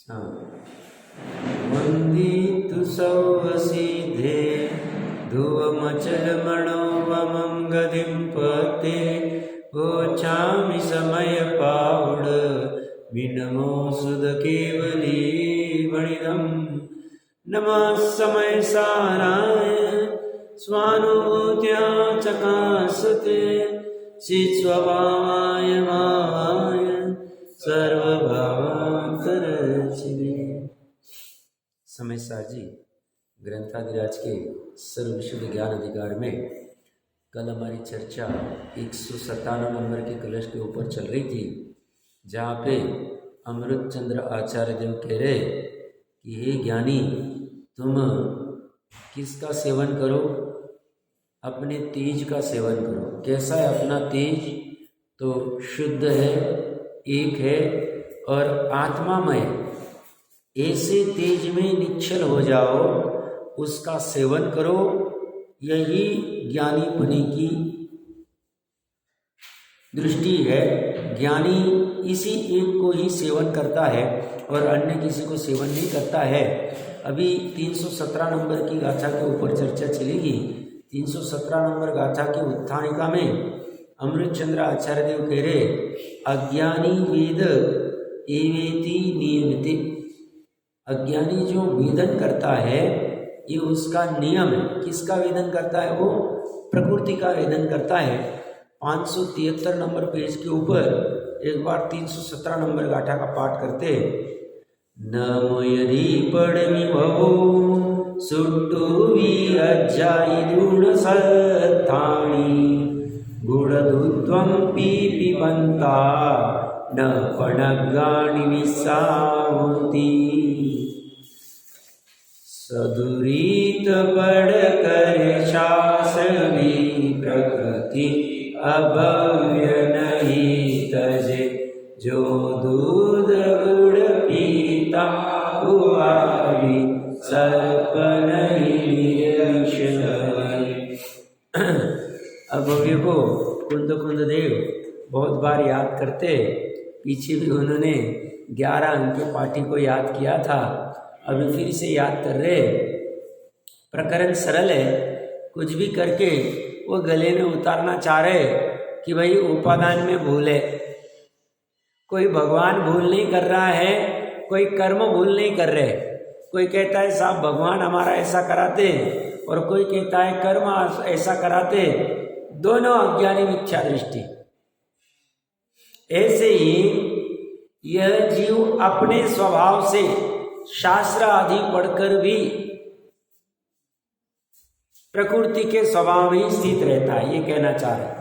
हाँ। वन्दितु सौवसीधे धुवमचलमणोवमं गतिं पते गोचामि समयपावड विनमो सुध केवली वणिदम् नमः समय साराय स्वानुभूत्या चकासते चित्स्वभावाय भावाय सर्वभावान्तरचिने। समय सार जी ग्रंथादिराज के सर्वविशुद्ध ज्ञान अधिकार में कल हमारी चर्चा 197 नंबर के कलश के ऊपर चल रही थी, जहाँ पे अमृत चंद्र आचार्य देव कह रहे कि हे ज्ञानी, तुम किसका सेवन करो? अपने तेज का सेवन करो। कैसा है अपना तेज? तो शुद्ध है, एक है और आत्मामय। ऐसे तेज में निश्चल हो जाओ, उसका सेवन करो। यही ज्ञानी बने की दृष्टि है। ज्ञानी इसी एक को ही सेवन करता है और अन्य किसी को सेवन नहीं करता है। अभी 317 नंबर की गाथा के ऊपर चर्चा चलेगी। 317 नंबर गाथा की उत्थानिका में अमृतचंद्र आचार्य देव कह रहे, अज्ञानी वेद एवेति नियमिते। अज्ञानी जो वेदन करता है ये उसका नियम है। किसका वेदन करता है? वो प्रकृति का वेदन करता है। 573 नंबर पेज के ऊपर एक बार 317 नंबर गाथा का पाठ करते। नमो यदि पड़मि भवो सुट्टुवी अज्जाई गुण सत्ताणि गुणधुत्वं पिबन्ता न पणगाणि विसावन्ति। सदुरीत बड़ कर शासनी प्रकृति अभव्य नहीं तजे जो दूध गुड़ पीता हुआ भी सर्प नहीं। अभव्य को कुंद देव बहुत बार याद करते। पीछे भी उन्होंने 11 अंक के पाठी को याद किया था, अभी फिर से याद कर रहे। प्रकरण सरल है, कुछ भी करके वो गले में उतारना चाह रहे कि भाई उपादान में भूल है। कोई भगवान भूल नहीं कर रहा है, कोई कर्म भूल नहीं कर रहे। कोई कहता है साहब भगवान हमारा ऐसा कराते, और कोई कहता है कर्म ऐसा कराते। दोनों अज्ञानी मिथ्या दृष्टि। ऐसे ही यह जीव अपने स्वभाव से शास्त्र आदि पढ़कर भी प्रकृति के स्वभाव में स्थित रहता है, ये कहना चाह रहे।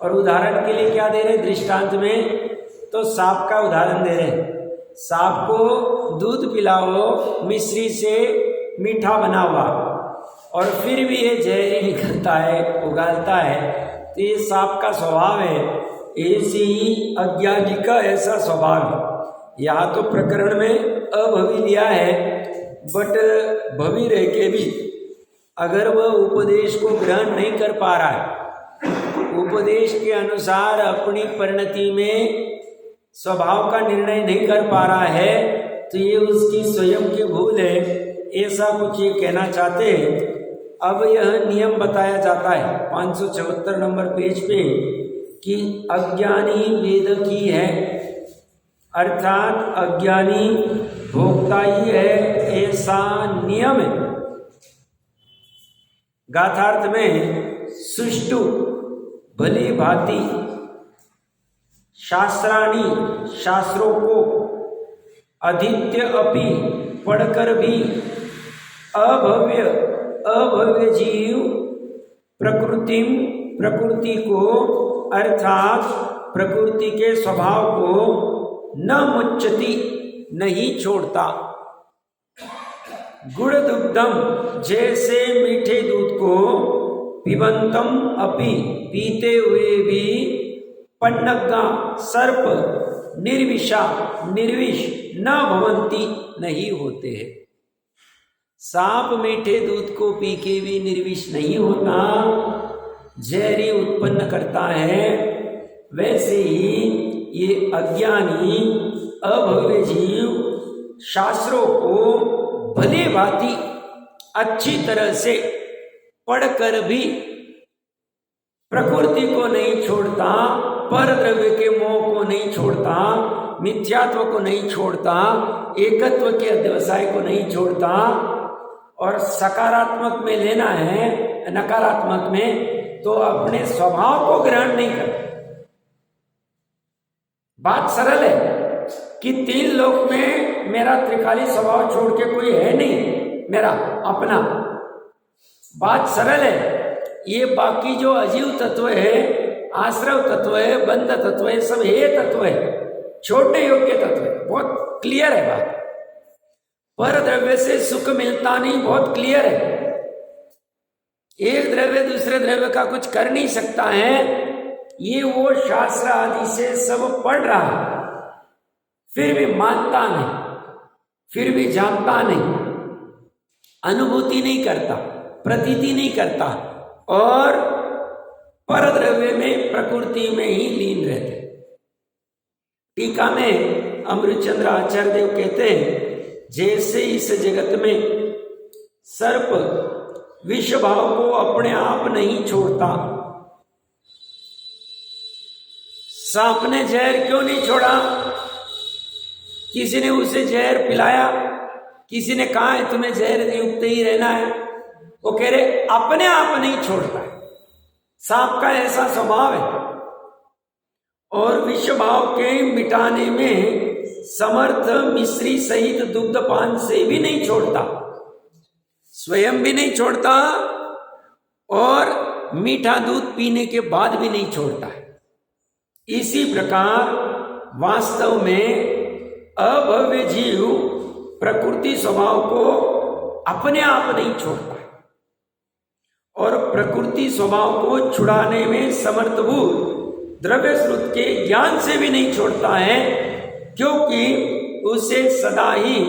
और उदाहरण के लिए क्या दे रहे? दृष्टांत में तो सांप का उदाहरण दे रहे। सांप को दूध पिलाओ मिश्री से मीठा बना हुआ, और फिर भी ये जहरी निकलता है, उगालता है, तो ये सांप का स्वभाव है। ऐसे ही अज्ञानी का ऐसा स्वभाव है। यहाँ तो प्रकरण में अभवी लिया है, बट भवी रह के भी अगर वह उपदेश को ग्रहण नहीं कर पा रहा है, उपदेश के अनुसार अपनी परिणति में स्वभाव का निर्णय नहीं कर पा रहा है, तो ये उसकी स्वयं की भूल है, ऐसा कुछ ये कहना चाहते हैं। अब यह नियम बताया जाता है 574 नंबर पेज पे कि अज्ञानी वेद की है, अर्थात अज्ञानी भोक्ता ही है, ऐसा नियम है। गाथार्थ में सुष्टु भली भांति शास्त्राणी शास्त्रों को अधीत्य अपि पढ़कर भी अभव्य जीव प्रकृति को अर्थात प्रकृति के स्वभाव को न मुच्यति नहीं छोड़ता। गुड़ दुग्धम जैसे मीठे दूध को पिबंतम अपि पीते हुए भी पन्नगा सर्प निर्विष न भवंती नहीं होते हैं। सांप मीठे दूध को पी के भी निर्विष नहीं होता, जहरी उत्पन्न करता है। वैसे ही ये अज्ञानी अभव्य जीव शास्त्रों को भली भांति अच्छी तरह से पढ़कर भी प्रकृति को नहीं छोड़ता, पर द्रव्य के मोह को नहीं छोड़ता, मिथ्यात्व को नहीं छोड़ता, एकत्व के अध्यवसाय को नहीं छोड़ता, और सकारात्मक में लेना है नकारात्मक में, तो अपने स्वभाव को ग्रहण नहीं करता। बात सरल है कि 3 लोक में मेरा त्रिकाली स्वभाव छोड़ के कोई है नहीं मेरा अपना। बात सरल है। ये बाकी जो अजीव तत्व है, आश्रव तत्व है, बंध तत्व है, सब हे तत्व है, छोटे योग्य तत्व है। बहुत क्लियर है बात। पर द्रव्य से सुख मिलता नहीं, बहुत क्लियर है। एक द्रव्य दूसरे द्रव्य का कुछ कर नहीं सकता है, ये वो शास्त्र आदि से सब पढ़ रहा है, फिर भी मानता नहीं, फिर भी जानता नहीं, अनुभूति नहीं करता, प्रतीति नहीं करता, और पर द्रव्य में प्रकृति में ही लीन रहते। टीका में अमृतचंद्र आचार्य देव कहते हैं, जैसे इस जगत में सर्प विष भाव को अपने आप नहीं छोड़ता, सांप ने जहर क्यों नहीं छोड़ा? किसी ने उसे जहर पिलाया, किसी ने कहा है तुम्हें जहर युक्त ही रहना है, वो कह रहे अपने आप नहीं छोड़ता है। सांप का ऐसा स्वभाव है, और विष भाव के मिटाने में समर्थ मिश्री सहित दुग्धपान से भी नहीं छोड़ता, स्वयं भी नहीं छोड़ता, और मीठा दूध पीने के बाद भी नहीं छोड़ता है। इसी प्रकार वास्तव में अभव्य जीव प्रकृति स्वभाव को अपने आप नहीं छोड़ता है, और प्रकृति स्वभाव को छुड़ाने में समर्थभूत द्रव्य श्रुत के ज्ञान से भी नहीं छोड़ता है, क्योंकि उसे सदा ही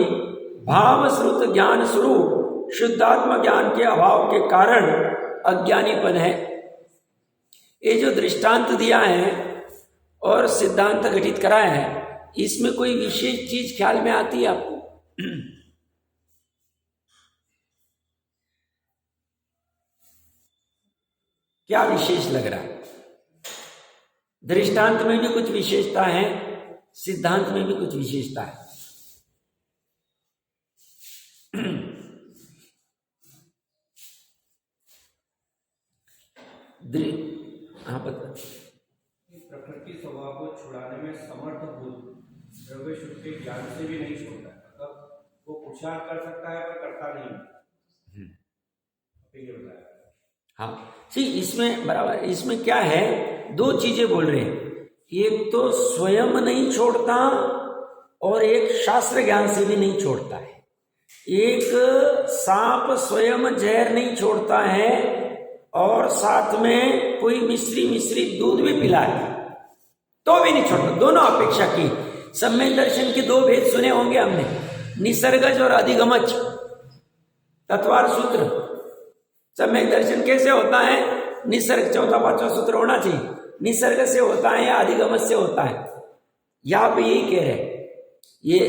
भाव श्रुत ज्ञान स्वरूप शुद्धात्म ज्ञान के अभाव के कारण अज्ञानीपन है। ये जो दृष्टांत दिया है और सिद्धांत घटित कराया है, इसमें कोई विशेष चीज ख्याल में आती है आपको? क्या विशेष लग रहा है? दृष्टांत में भी कुछ विशेषता है, सिद्धांत में भी कुछ विशेषता है। हाँ पता। प्रकृति स्वभाव को छुड़ाने में समर्थ भूत द्रव्य शुद्ध के ज्ञान से भी नहीं छोड़ता, मतलब वो पुरुषार्थ कर सकता है पर करता नहीं। ये बताया। हाँ जी, इसमें बराबर, इसमें क्या है, 2 चीजें बोल रहे हैं। एक तो स्वयं नहीं छोड़ता, और एक शास्त्र ज्ञान से भी नहीं छोड़ता है। एक सांप स्वयं जहर नहीं छोड़ता है, और साथ में कोई मिश्री दूध भी पिलाए तो भी नहीं छोड़ता। दोनों अपेक्षा की। सम्यक दर्शन के 2 भेद सुने होंगे हमने, निसर्गज और अधिगमज, तत्वार सूत्र। सम्यक दर्शन कैसे होता है? निसर्ग, 4वां 5वां सूत्र होना चाहिए। निसर्ग से होता है या अधिगमज से होता है? यहां पे यही कह रहे, ये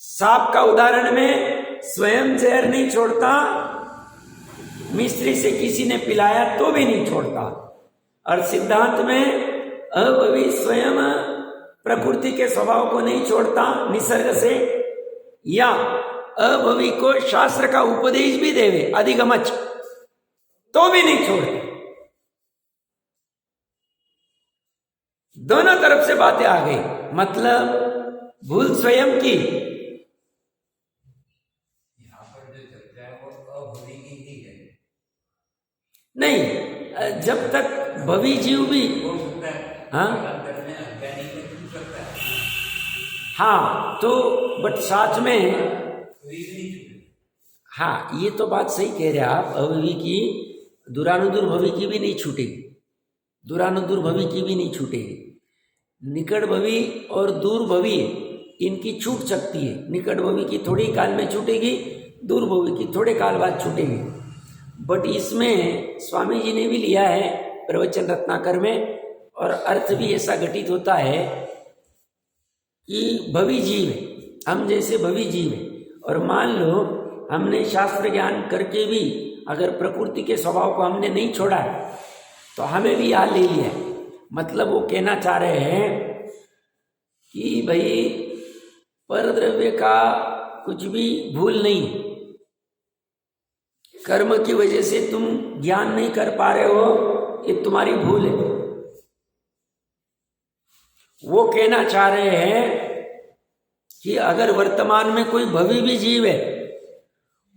सांप का उदाहरण में स्वयं जहर नहीं छोड़ता, मिस्त्री से किसी ने पिलाया तो भी नहीं छोड़ता। और सिद्धांत में अभवी स्वयं प्रकृति के स्वभाव को नहीं छोड़ता निसर्ग से, या अभवी को शास्त्र का उपदेश भी देवे अधिगमच तो भी नहीं छोड़ते। दोनों तरफ से बातें आ गई, मतलब भूल स्वयं की। यहाँ पर जो चर्चा है वो अभवी की ही है। नहीं, जब तक भवी जीव भी, हाँ हाँ, तो बट साथ में, हाँ ये तो बात सही कह रहे हैं आप, अभवी की दुरानुदूर भवी की भी नहीं छूटेगी, दुरानुदूर भवी की भी नहीं छूटेगी। निकट भवी और दूर भवी इनकी छूट सकती है। निकट भवी की थोड़ी काल में छूटेगी, दूर भवी की थोड़े काल बाद छूटेगी। बट इसमें स्वामी जी ने भी लिया है प्रवचन रत्नाकर में, और अर्थ भी ऐसा घटित होता है कि भवी जीव हम जैसे भवी जीव हैं, और मान लो हमने शास्त्र ज्ञान करके भी अगर प्रकृति के स्वभाव को हमने नहीं छोड़ा है तो हमें भी यहाँ ले लिया है। मतलब वो कहना चाह रहे हैं कि भाई परद्रव्य का कुछ भी भूल नहीं, कर्म की वजह से तुम ज्ञान नहीं कर पा रहे हो, ये तुम्हारी भूल है। वो कहना चाह रहे हैं कि अगर वर्तमान में कोई भवी भी जीव है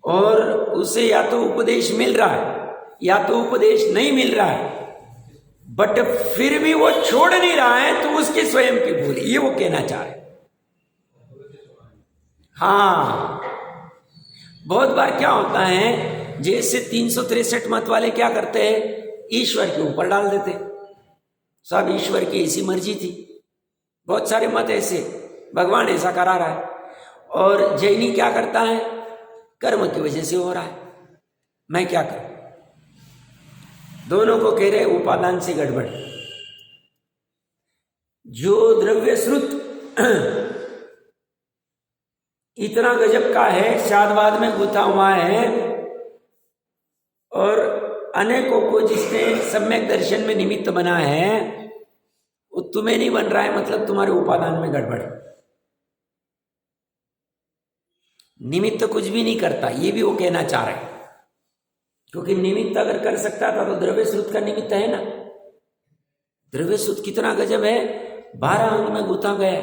और उसे या तो उपदेश मिल रहा है या तो उपदेश नहीं मिल रहा है, बट फिर भी वो छोड़ नहीं रहा है, तो उसकी स्वयं की भूल, ये वो कहना चाह रहे हैं। हाँ, बहुत बार क्या होता है, जैसे 363 मत वाले क्या करते हैं, ईश्वर के ऊपर डाल देते, सब ईश्वर की ऐसी मर्जी थी। बहुत सारे मत ऐसे, भगवान ऐसा करा रहा है। और जैनी क्या करता है, कर्म की वजह से हो रहा है, मैं क्या करूं। दोनों को कह रहे उपादान से गड़बड़। जो द्रव्य श्रुत इतना गजब का है, शादवाद में गुथा हुआ है, और अनेकों को जिसने सम्यक दर्शन में निमित्त बना है, वो तुम्हें नहीं बन रहा है, मतलब तुम्हारे उपादान में गड़बड़। निमित्त कुछ भी नहीं करता, ये भी वो कहना चाह रहे हैं। क्योंकि निमित्त अगर कर सकता था तो द्रव्य श्रुत का निमित्त है ना। द्रव्य श्रुत कितना गजब है, 12 अंग में गुथा गया,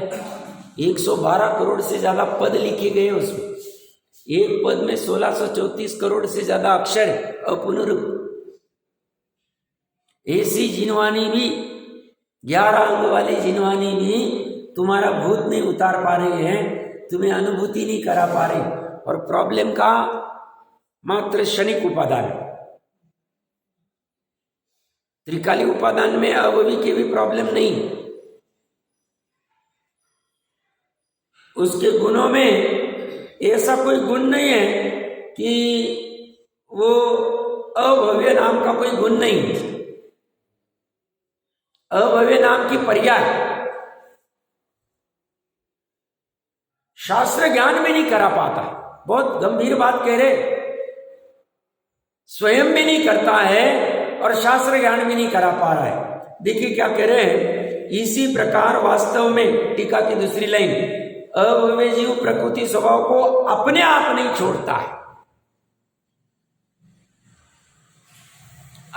112 करोड़ से ज्यादा पद लिखे गए उसमें। एक पद में 1634 करोड़ से ज्यादा अक्षर है, अपुनरुक्त। ऐसी जिनवानी भी, 11 अंग वाली जिनवानी भी तुम्हारा भूत नहीं उतार पा रही है, तुम्हें अनुभूति नहीं करा पा रही। और प्रॉब्लम का मात्र क्षणिक उपादान, त्रिकाली उपादान में अवयवी की भी प्रॉब्लम नहीं, उसके गुणों में ऐसा कोई गुण नहीं है कि वो अभव्य नाम का कोई गुण नहीं, अभव्य नाम की पर्याय शास्त्र ज्ञान में नहीं करा पाता। बहुत गंभीर बात कह रहे, स्वयं भी नहीं करता है और शास्त्र ज्ञान भी नहीं करा पा रहा है। देखिए क्या कह रहे हैं, इसी प्रकार वास्तव में, टीका की दूसरी लाइन, अभव्य जीव प्रकृति स्वभाव को अपने आप नहीं छोड़ता है,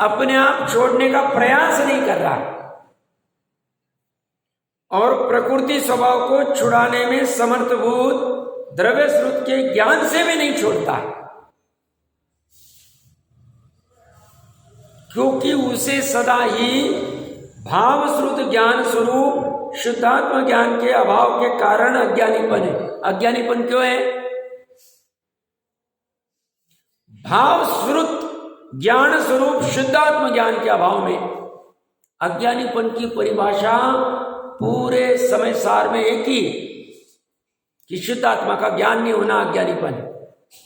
अपने आप छोड़ने का प्रयास नहीं कर रहा है, और प्रकृति स्वभाव को छुड़ाने में समर्थभूत द्रव्य श्रुत के ज्ञान से भी नहीं छोड़ता है, क्योंकि उसे सदा ही भाव श्रुत ज्ञान स्वरूप शुद्धात्म ज्ञान के अभाव के कारण अज्ञानीपन है। अज्ञानीपन क्यों है? भाव श्रुत ज्ञान स्वरूप शुद्धात्म ज्ञान के अभाव में। अज्ञानीपन की परिभाषा पूरे समय सार में एक ही, कि शुद्धात्मा का ज्ञान नहीं होना अज्ञानीपन है,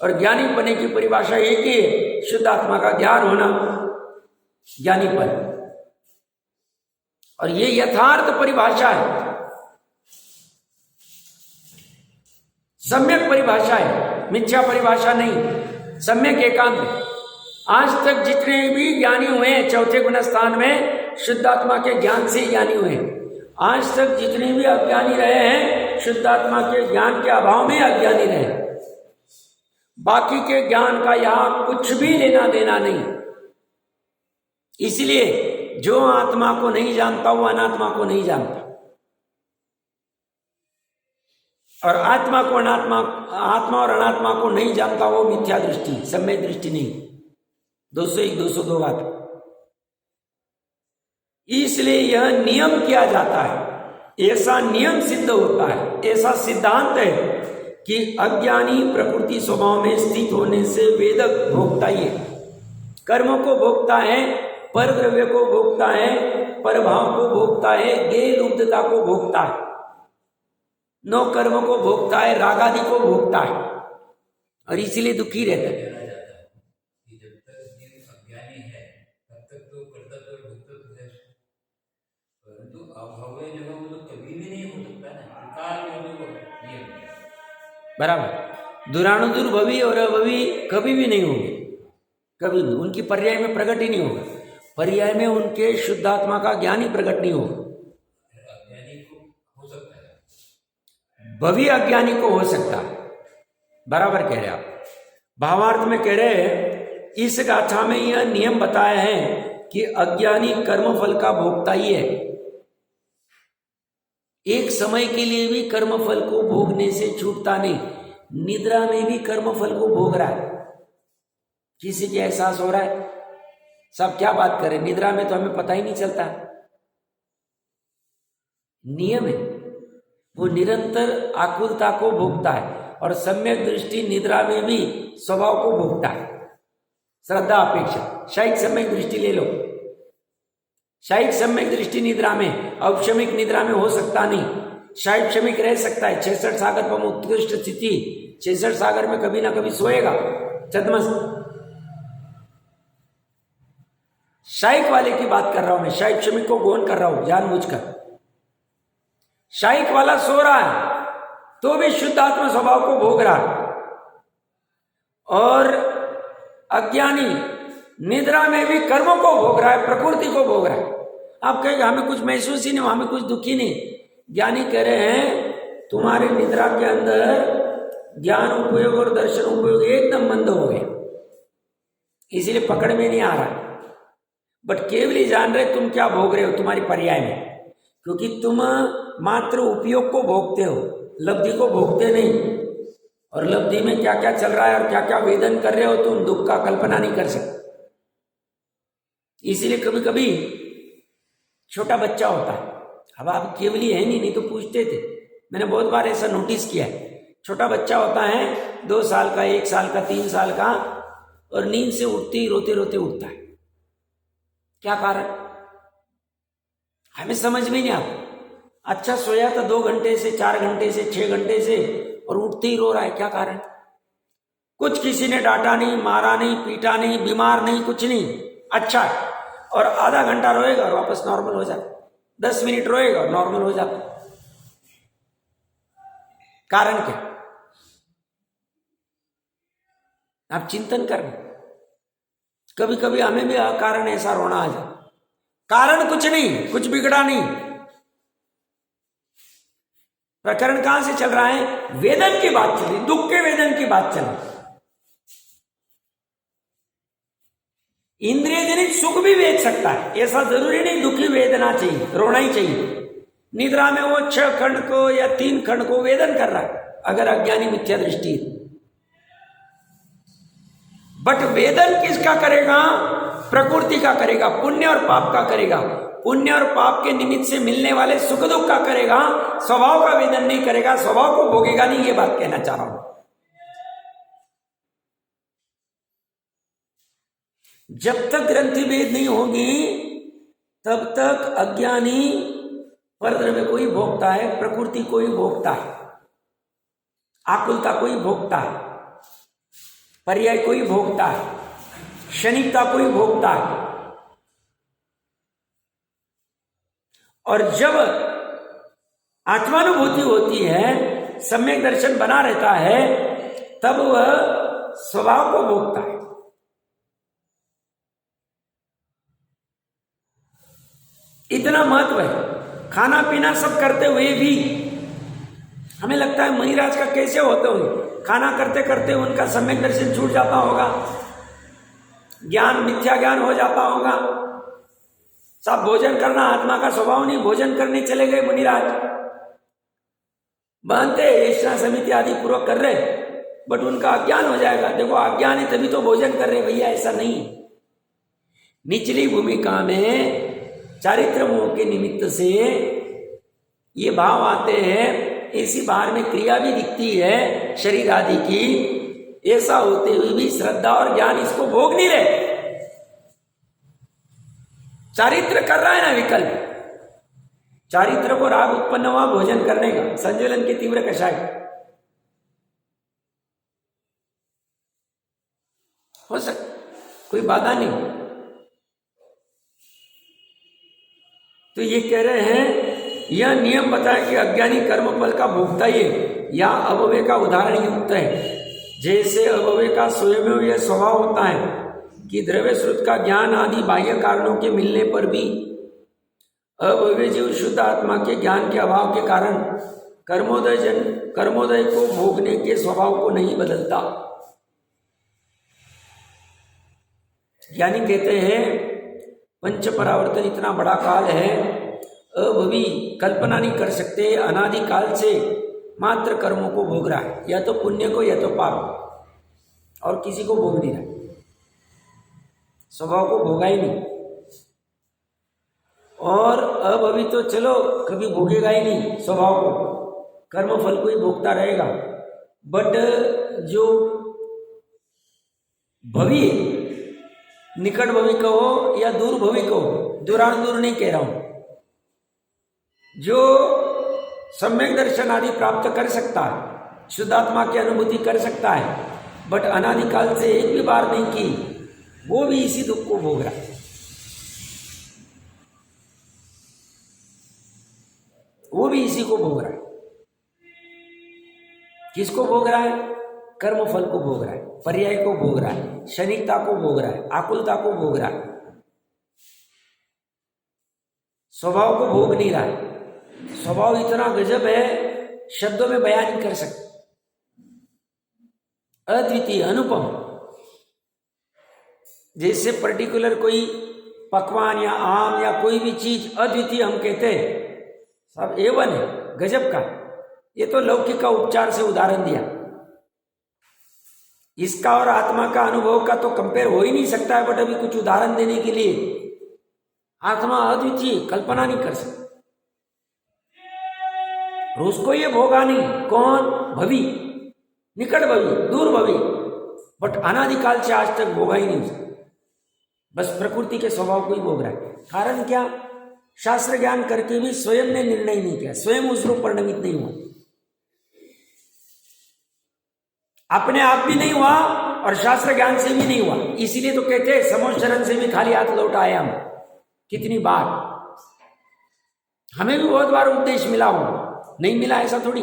और ज्ञानीपन की परिभाषा एक ही है, शुद्धात्मा का ज्ञान होना ज्ञानीपन। और ये यथार्थ परिभाषा है, सम्यक परिभाषा है, मिथ्या परिभाषा नहीं, सम्यक एकांत। आज तक जितने भी ज्ञानी हुए हैं चौथे गुण स्थान में, शुद्धात्मा के ज्ञान से ज्ञानी हुए हैं। आज तक जितने भी अज्ञानी रहे हैं, शुद्धात्मा के ज्ञान के अभाव में अज्ञानी रहे। बाकी के ज्ञान का यहां कुछ भी लेना देना नहीं। इसलिए जो आत्मा को नहीं जानता वो अनात्मा को नहीं जानता, और आत्मा को अनात्मा, आत्मा और अनात्मा को नहीं जानता वो मिथ्या दृष्टि, सम्यक दृष्टि नहीं। 201 202 बात। इसलिए यह नियम किया जाता है, ऐसा नियम सिद्ध होता है, ऐसा सिद्धांत है कि अज्ञानी प्रकृति स्वभाव में स्थित होने से वेदक भोगता ही है, कर्मों को भोगता है, पर द्रव्य को भोगता है, परभाव को भोगता है, गेय लुब्धता को भोगता है, नो कर्म को भोगता है, रागादि को भोगता है, और इसीलिए दुखी रहता है। जब तक जीव अज्ञानी है तब तक तो कर्तव्य भोक्तव्य है, परंतु अभाव जो है वो तो कभी भी नहीं हो सकता ना, त्रिकाल में तो ये बराबर। दुरानुदुर्भवी और अभवी कभी भी नहीं होंगे, कभी भी उनकी पर्याय में प्रकट ही नहीं होगा। पर्याय में उनके शुद्धात्मा का ज्ञान ही प्रकट नहीं होगा। अज्ञानी को हो सकता है, भवी अज्ञानी को हो सकता है, बराबर कह रहे आप। भावार्थ में कह रहे हैं इस गाथा में यह नियम बताया है कि अज्ञानी कर्मफल का भोगता ही है। एक समय के लिए भी कर्मफल को भोगने से छूटता नहीं, निद्रा में भी कर्मफल को भोग रहा है। किसी के एहसास हो रहा है? सब क्या बात करें, निद्रा में तो हमें पता ही नहीं चलता। नियम है, वो निरंतर आकुलता को भोगता है और सम्यक दृष्टि निद्रा में भी स्वभाव को भोगता है। श्रद्धा अपेक्षा शायद सम्यक दृष्टि ले लो, शायद सम्यक दृष्टि निद्रा में, औपशमिक निद्रा में हो सकता नहीं। शायद क्षमिक रह सकता है 66 सागर पर उत्कृष्ट स्थिति, 66 सागर में कभी ना कभी सोएगा छद्मस। शायक वाले की बात कर रहा हूं मैं, शायक क्षमिक को गौन कर रहा हूं जानबूझकर। शायक वाला सो रहा है तो भी शुद्धात्मा स्वभाव को भोग रहा है, और अज्ञानी निद्रा में भी कर्मों को भोग रहा है, प्रकृति को भोग रहा है। आप कहेंगे हमें कुछ महसूस ही नहीं, हमें कुछ दुखी नहीं। ज्ञानी कह रहे हैं तुम्हारे निद्रा के अंदर ज्ञान उपयोग और दर्शन उपयोग एकदम मंद हो गए, इसीलिए पकड़ में नहीं आ रहा। बट केवल ही जान रहे तुम क्या भोग रहे हो तुम्हारी पर्याय में, क्योंकि तुम मात्र उपयोग को भोगते हो, लब्धि को भोगते नहीं। और लब्धि में क्या क्या चल रहा है और क्या क्या वेदन कर रहे हो तुम, दुख का कल्पना नहीं कर सकते। इसीलिए कभी कभी छोटा बच्चा होता है, अब आप केवल है नहीं तो पूछते थे, मैंने बहुत बार ऐसा नोटिस किया है। छोटा बच्चा होता है 2 साल का, 1 साल का, 3 साल का, और नींद से उठते ही रोते रोते उठता है। क्या कारण? हमें समझ में नहीं आता। अच्छा सोया था 2 घंटे से, 4 घंटे से, 6 घंटे से, और उठते ही रो रहा है। क्या कारण? कुछ किसी ने डांटा नहीं, मारा नहीं, पीटा नहीं, बीमार नहीं, कुछ नहीं, अच्छा। और आधा घंटा रोएगा और वापस नॉर्मल हो जाता, 10 मिनट रोएगा और नॉर्मल हो जाता। कारण क्या? आप चिंतन करना। कभी कभी हमें भी अकारण ऐसा रोना आ जाए, कारण कुछ नहीं, कुछ बिगड़ा नहीं। प्रकरण कहां से चल रहा है? वेदन की बात चल रही, दुख के वेदन की बात चल रही। इंद्रिय जनित सुख भी वेद सकता है, ऐसा जरूरी नहीं दुखी वेदना चाहिए, रोना ही चाहिए। निद्रा में वो 6 खंड को या 3 खंड को वेदन कर रहा है, अगर अज्ञानी मिथ्या दृष्टि। बट वेदन किसका करेगा? प्रकृति का करेगा, पुण्य और पाप का करेगा। पुण्य और पाप के निमित्त से मिलने वाले सुख दुख का करेगा, स्वभाव का वेदन नहीं करेगा, स्वभाव को भोगेगा नहीं। ये बात कहना चाह रहा हूं। जब तक ग्रंथि भेद नहीं होगी तब तक अज्ञानी परद्रव्य को ही भोगता है, प्रकृति को ही भोगता है, आकुलता को ही भोगता है, पर्याय को ही भोगता है, क्षणिकता को ही भोगता है। और जब आत्मानुभूति होती है, सम्यक दर्शन बना रहता है, तब वह स्वभाव को भोगता है। इतना महत्व है। खाना पीना सब करते हुए भी हमें लगता है मुनिराज का कैसे होते होंगे, खाना करते करते उनका सम्यक दर्शन छूट जाता होगा, ज्ञान मिथ्या ज्ञान हो जाता होगा। सब भोजन करना आत्मा का स्वभाव नहीं, भोजन करने चले गए मुनिराज, बांधते ऐसा समिति आदि पूर्वक कर रहे, बट उनका अज्ञान हो जाएगा। देखो अज्ञान है तभी तो भोजन कर रहे, भैया ऐसा नहीं। निचली भूमिका में चारित्र मोह के निमित्त से ये भाव आते हैं, ऐसी बाहर में क्रिया भी दिखती है शरीर आदि की, ऐसा होते हुए भी श्रद्धा और ज्ञान इसको भोग नहीं रहे। चारित्र कर रहा है ना विकल्प, चारित्र को राग उत्पन्न हुआ भोजन करने का, संज्वलन के तीव्र कषाय हो सकता, कोई बाधा नहीं। तो ये कह रहे हैं यह नियम बताया कि अज्ञानी कर्मफल का भोगता ही है या अव्यय का उदाहरण युक्त है। जैसे अव्यय का स्वयं यह स्वभाव होता है कि द्रव्य श्रुत का ज्ञान आदि बाह्य कारणों के मिलने पर भी अव्यय जीव शुद्ध आत्मा के ज्ञान के अभाव के कारण कर्मोदय को भोगने के स्वभाव को नहीं बदलता। यानी कहते हैं पंच परावर्तन इतना बड़ा काल है, अभवी कल्पना नहीं कर सकते, अनादि काल से मात्र कर्मों को भोग रहा है, या तो पुण्य को या तो पाप, और किसी को भोग नहीं रहा, स्वभाव को भोगा ही नहीं। और अभवी तो चलो कभी भोगेगा ही नहीं, स्वभाव को कर्म फल को ही भोगता रहेगा। बट जो भवी निकट भवी कहो या दूर भवी कहो, दूरान दूर नहीं कह रहा हूं, जो सम्यक दर्शन आदि प्राप्त कर सकता है, शुद्धात्मा की अनुभूति कर सकता है, बट अनादिकाल से एक भी बार नहीं की, वो भी इसी दुख को भोग रहा है। वो भी इसी को भोग रहा है। किसको भोग रहा है? कर्म फल को भोग रहा है, पर्याय को भोग रहा है, क्षणिकता को भोग रहा है, आकुलता को भोग रहा है, स्वभाव को भोग नहीं रहा है। स्वभाव इतना गजब है, शब्दों में बयान नहीं कर सकते, अद्वितीय अनुपम। जैसे पर्टिकुलर कोई पकवान या आम या कोई भी चीज अद्वितीय हम कहते हैं, सब एवन है, गजब का। ये तो लौकिक का उपचार से उदाहरण दिया, इसका और आत्मा का अनुभव का तो कंपेयर हो ही नहीं सकता है। बट अभी कुछ उदाहरण देने के लिए, आत्मा अद्वितीय, कल्पना नहीं कर सकता, और उसको ये भोगा नहीं। कौन? भवी, निकट भवी, दूर भवी, बट अनादिकाल से आज तक भोगा ही नहीं उसको, बस प्रकृति के स्वभाव को ही भोग रहा है। कारण क्या? शास्त्र ज्ञान करके भी स्वयं ने निर्णय नहीं किया, स्वयं उस रूप परिणमित नहीं हुआ, अपने आप भी नहीं हुआ और शास्त्र ज्ञान से भी नहीं हुआ। इसीलिए तो कहते हैं समोच्चरण से भी खाली हाथ लौट आए हम। कितनी बार हमें भी बहुत बार उपदेश मिला हो, नहीं मिला ऐसा थोड़ी।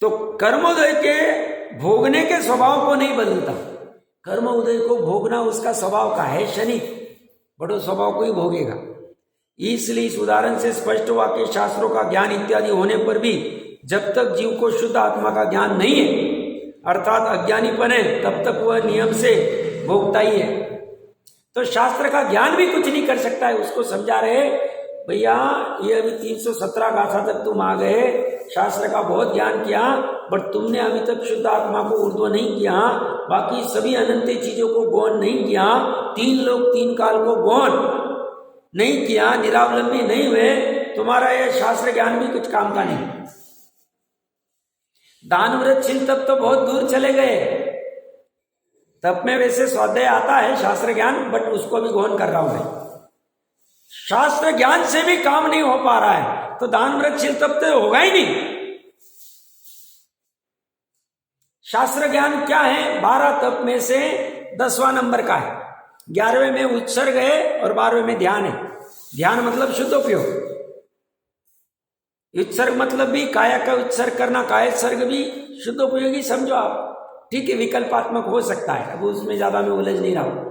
तो कर्मोदय के भोगने के स्वभाव को नहीं बदलता, कर्म उदय को भोगना उसका स्वभाव का है, शनिक, बड़ो स्वभाव को ही भोगेगा। इसलिए इस उदाहरण से स्पष्ट हुआ कि शास्त्रों का ज्ञान इत्यादि होने पर भी जब तक जीव को शुद्ध आत्मा का ज्ञान नहीं है, अर्थात अज्ञानीपन है, तब तक वह नियम से भोगता ही है। तो शास्त्र का ज्ञान भी कुछ नहीं कर सकता है। उसको समझा रहे, भैया ये अभी 317 गाथा तक तुम आ गए, शास्त्र का बहुत ज्ञान किया, बट तुमने अभी तक शुद्ध आत्मा को ऊर्ध्व नहीं किया, बाकी सभी अनंत चीजों को गौण नहीं किया, 3 लोक 3 काल को गौण नहीं किया, निरावलंबी नहीं हुए, तुम्हारा यह शास्त्र ज्ञान भी कुछ काम का नहीं। दान व्रतशील तब तो बहुत दूर चले गए, तब में वैसे स्वाध्याय आता है शास्त्र ज्ञान, बट उसको भी गौण कर रहा हूं मैं। शास्त्र ज्ञान से भी काम नहीं हो पा रहा है, तो दान व्रतशील तब तो होगा ही नहीं। शास्त्र ज्ञान क्या है? 12 तप में से 10वां नंबर का है। 11वें में उत्सर्ग है और 12वें में ध्यान है। ध्यान मतलब शुद्धोपयोग, उत्सर्ग मतलब भी काया का उत्सर्ग करना, कायोत्सर्ग भी शुद्धोपयोगी समझो आप। ठीक है, विकल्पात्मक हो सकता है, अब उसमें ज्यादा मैं उलझ नहीं रहा हूं।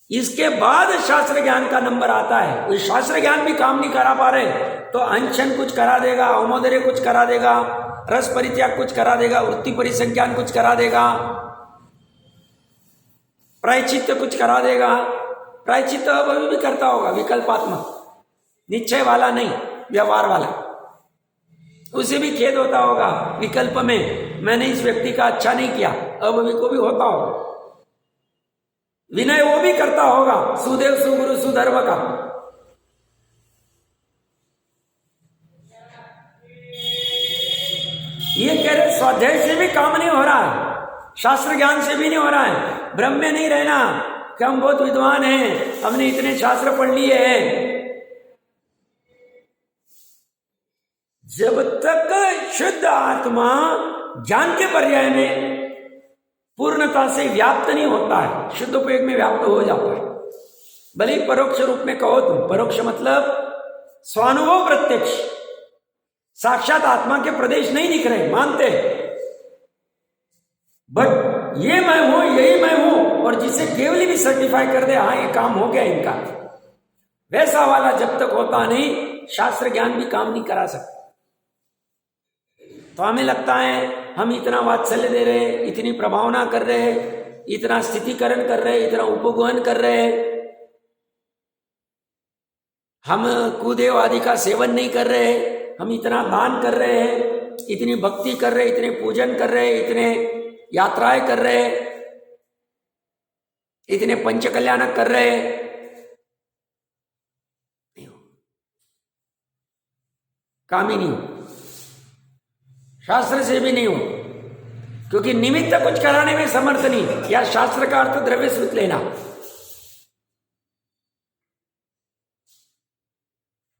इसके बाद शास्त्र ज्ञान का नंबर आता है। वो शास्त्र ज्ञान भी काम नहीं करा पा रहे, तो अंशन कुछ करा देगा, औमोदर्य कुछ करा देगा, रस परित्याग कुछ करा देगा, वृत्ति परिसंज्ञान कुछ करा देगा, प्रायश्चित्त कुछ करा देगा। प्रायश्चित्त अभी भी करता होगा, विकल्पात्मक, निश्चय वाला नहीं, व्यवहार वाला। उसे भी खेद होता होगा विकल्प में, मैंने इस व्यक्ति का अच्छा नहीं किया, अभी को भी होता होगा। विनय वो भी करता होगा, सुदेव सुगुरु सुधर्म का। ये कह रहे स्वाध्याय से भी काम नहीं हो रहा है, शास्त्र ज्ञान से भी नहीं हो रहा है। ब्रह्म में नहीं रहना कि हम बहुत विद्वान हैं, हमने इतने शास्त्र पढ़ लिए हैं। जब तक शुद्ध आत्मा ज्ञान के पर्याय में पूर्णता से व्याप्त नहीं होता है, शुद्धोपयोग में व्याप्त हो जाता है, भले ही परोक्ष रूप में कहो तुम, परोक्ष मतलब स्वानुभव प्रत्यक्ष, साक्षात आत्मा के प्रदेश नहीं दिख रहे, मानते बट ये मैं हूं, यही मैं हूं, और जिसे केवल भी सर्टिफाई कर दे हाँ ये काम हो गया इनका, वैसा वाला जब तक होता नहीं शास्त्र ज्ञान भी काम नहीं करा सकता। तो हमें लगता है हम इतना वात्सल्य दे रहे, इतनी प्रभावना कर रहे, इतना स्थितिकरण कर रहे, इतना उपगोहन कर रहे, हम कुदेव आदि का सेवन नहीं कर रहे, हम इतना दान कर रहे हैं, इतनी भक्ति कर रहे, इतने पूजन कर रहे, इतने यात्राएं कर रहे, इतने पंच कल्याणक कर रहे, नहीं हो, काम ही नहीं हो, शास्त्र से भी नहीं हो, क्योंकि निमित्त कुछ कराने में समर्थ नहीं। या शास्त्र का अर्थ द्रव्य सूत लेना,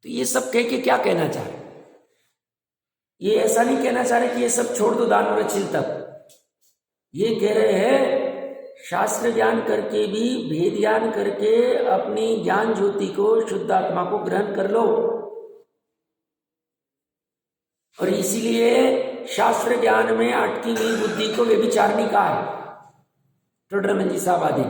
तो ये सब कह के क्या कहना चाह रहे? ये ऐसा नहीं कहना चाह रहे कि ये सब छोड़ दो दान और चिल तक, ये कह रहे हैं शास्त्र ज्ञान करके भी, भेद ज्ञान करके अपनी ज्ञान ज्योति को, शुद्ध आत्मा को ग्रहण कर लो। और इसीलिए शास्त्र ज्ञान में अटकी हुई बुद्धि को व्यभिचारिणी कहा है, टोडरमल जी साहब आदि।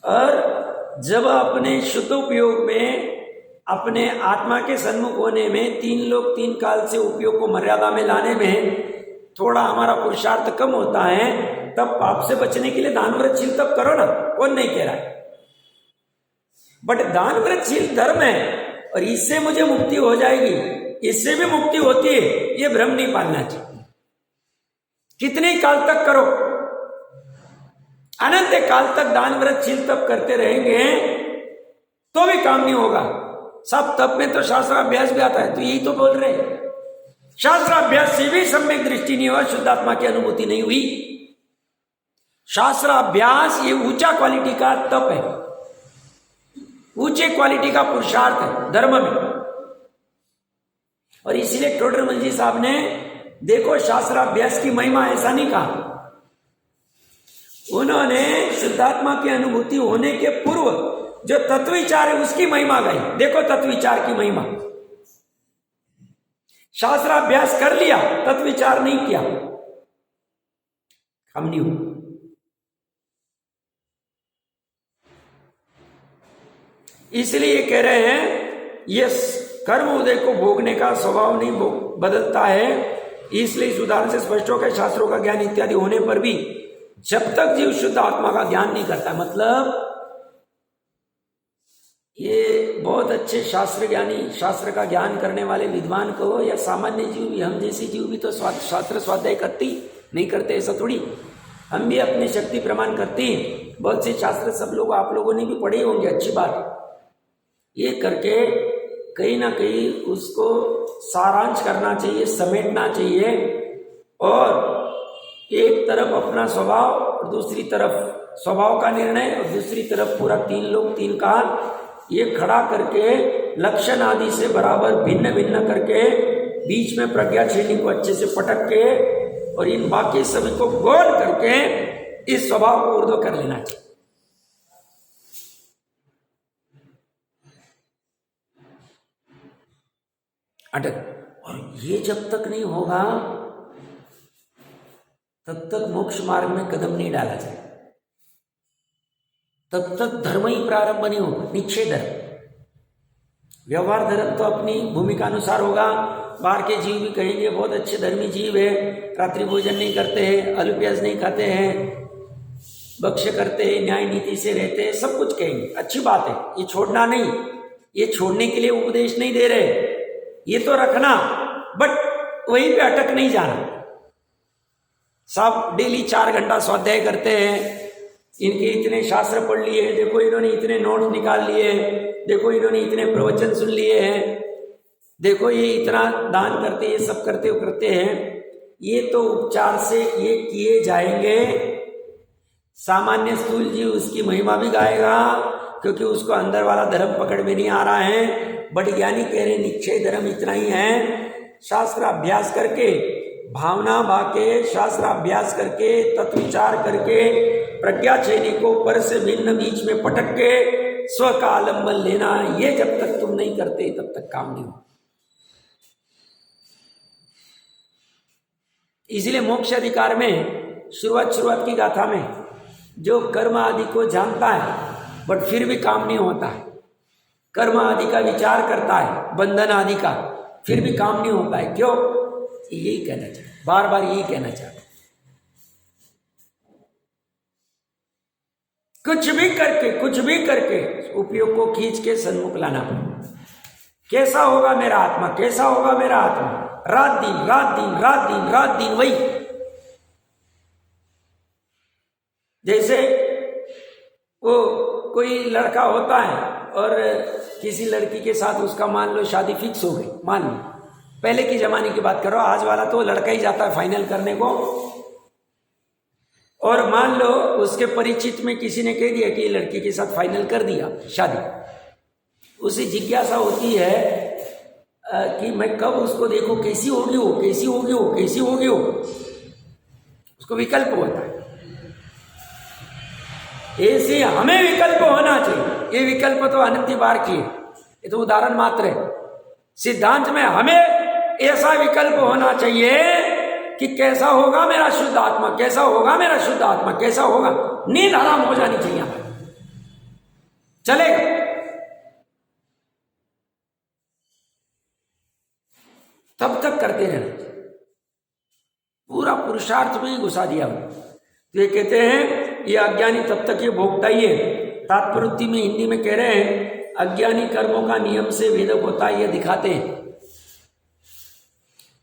और जब अपने शुद्ध उपयोग में, अपने आत्मा के सन्मुख होने में, 3 लोक 3 काल से उपयोग को मर्यादा में लाने में थोड़ा हमारा पुरुषार्थ कम होता है, तब पाप से बचने के लिए दान व्रतशील तब करो ना, कौन नहीं कह रहा है, बट दान व्रतशील धर्म है और इससे मुझे मुक्ति हो जाएगी, इससे भी मुक्ति होती है, ये भ्रम नहीं पालना चाहिए। कितने काल तक करो, अनंत काल तक दान व्रतशील तप करते रहेंगे तो भी काम नहीं होगा। सब तप में तो शास्त्राभ्यास भी आता है, तो यही तो बोल रहे हैं, शास्त्राभ्यास से भी सम्यक दृष्टि नहीं हुआ, शुद्धात्मा की अनुभूति नहीं हुई। शास्त्राभ्यास ये ऊंचा क्वालिटी का तप है, ऊंचे क्वालिटी का पुरुषार्थ है धर्म में। और इसीलिए टोडरमल जी साहब ने देखो शास्त्राभ्यास की महिमा ऐसा नहीं कहा, उन्होंने शुद्धात्मा की अनुभूति होने के पूर्व जो तत्व विचार है उसकी महिमा गाई। देखो तत्व विचार की महिमा, शास्त्राभ्यास कर लिया, तत्व विचार नहीं किया, हम नहीं हो। इसलिए कह रहे हैं ये कर्म उदय को भोगने का स्वभाव नहीं बदलता है। इसलिए इस उदाहरण से स्पष्ट हो गया, शास्त्रों का ज्ञान इत्यादि होने पर भी जब तक जीव शुद्ध आत्मा का ज्ञान नहीं करता, मतलब ये बहुत अच्छे शास्त्र ज्ञानी, शास्त्र का ज्ञान करने वाले विद्वान कहो या सामान्य जीव भी, हम जैसे जीव भी तो शास्त्र स्वाध्याय करती नहीं करते, ऐसा थोड़ी, हम भी अपनी शक्ति प्रमाण करते हैं। बहुत से शास्त्र सब लोग, आप लोगों ने भी पढ़े होंगे, अच्छी बात है। ये करके कहीं ना कहीं उसको सारांश करना चाहिए, समेटना चाहिए, और एक तरफ अपना स्वभाव और दूसरी तरफ स्वभाव का निर्णय और दूसरी तरफ पूरा 3 लोक 3 काल, ये खड़ा करके लक्षण आदि से बराबर भिन्न भिन्न करके बीच में प्रज्ञा श्रेणी को अच्छे से पटक के और इन बाकी सभी को गौर करके इस स्वभाव को ऊर्ध्व कर लेना चाहिए। अटक, और ये जब तक नहीं होगा तब तक मोक्ष मार्ग में कदम नहीं डाला जाए, तब तक धर्म ही प्रारंभ नहीं होगा। निश्चय धर्म, व्यवहार धर्म तो अपनी भूमिका अनुसार होगा। बाहर के जीव भी कहेंगे बहुत अच्छे धर्मी जीव है, रात्रि भोजन नहीं करते हैं, अलुप्याज नहीं खाते हैं, भक्ष्य करते हैं, न्याय नीति से रहते हैं, सब कुछ कहेंगे, अच्छी बात है। ये छोड़ना नहीं, ये छोड़ने के लिए उपदेश नहीं दे रहे, ये तो रखना, बट वहीं पे अटक नहीं जाना। सब डेली 4 घंटा स्वाध्याय करते हैं, इनके इतने शास्त्र पढ़ लिए, देखो इन्होंने इतने नोट्स निकाल लिए, देखो इन्होंने इतने प्रवचन सुन लिए हैं, देखो ये इतना दान करते, ये सब करते हैं। ये तो उपचार से ये किए जाएंगे। सामान्य स्थूल जीव उसकी महिमा भी गाएगा क्योंकि उसको अंदर वाला धर्म पकड़ में नहीं आ रहा है। बट ज्ञानी कह रहे निश्चय धर्म इतना ही है, शास्त्र अभ्यास करके, भावना भाके, शास्त्र अभ्यास करके, तत्व विचार करके प्रज्ञा चैनी को पर से भिन्न बीच में पटक के स्व का आलम्बन लेना, ये जब तक तुम नहीं करते तब तक काम नहीं हो। इसलिए मोक्ष अधिकार में शुरुआत की गाथा में जो कर्म आदि को जानता है बट फिर भी काम नहीं होता है, कर्म आदि का विचार करता है, बंधन आदि का, फिर भी काम नहीं होता है, क्यों? यही कहना चाहता, बार बार यही कहना चाहता, कुछ भी करके उपयोग को खींच के सन्मुख लाना। कैसा होगा मेरा आत्मा, कैसा होगा मेरा आत्मा, रात दिन वही। जैसे वो कोई लड़का होता है और किसी लड़की के साथ उसका मान लो शादी फिक्स हो गई, मान लो, पहले की जमाने की बात करो, आज वाला तो लड़का ही जाता है फाइनल करने को, और मान लो उसके परिचित में किसी ने कह दिया कि लड़की के साथ फाइनल कर दिया शादी, उसे जिज्ञासा होती है कि मैं कब उसको देखूं, कैसी होगी वो, उसको विकल्प होता है। ऐसे हमें विकल्प होना चाहिए, ये विकल्प तो अनंत बार किए, ये तो उदाहरण मात्र है। सिद्धांत में हमें ऐसा विकल्प होना चाहिए कि कैसा होगा मेरा शुद्ध आत्मा, कैसा होगा मेरा शुद्ध आत्मा, कैसा होगा, नींद हराम हो जानी चाहिए, चलेगा। तब तक करते रहना, पूरा पुरुषार्थ में ही घुसा दिया हो। तो ये कहते हैं ये अज्ञानी तब तक ये भोगता ही है। तात्पर्य में हिंदी में कह रहे हैं अज्ञानी कर्मों का नियम से भेदक होता है, ये दिखाते हैं।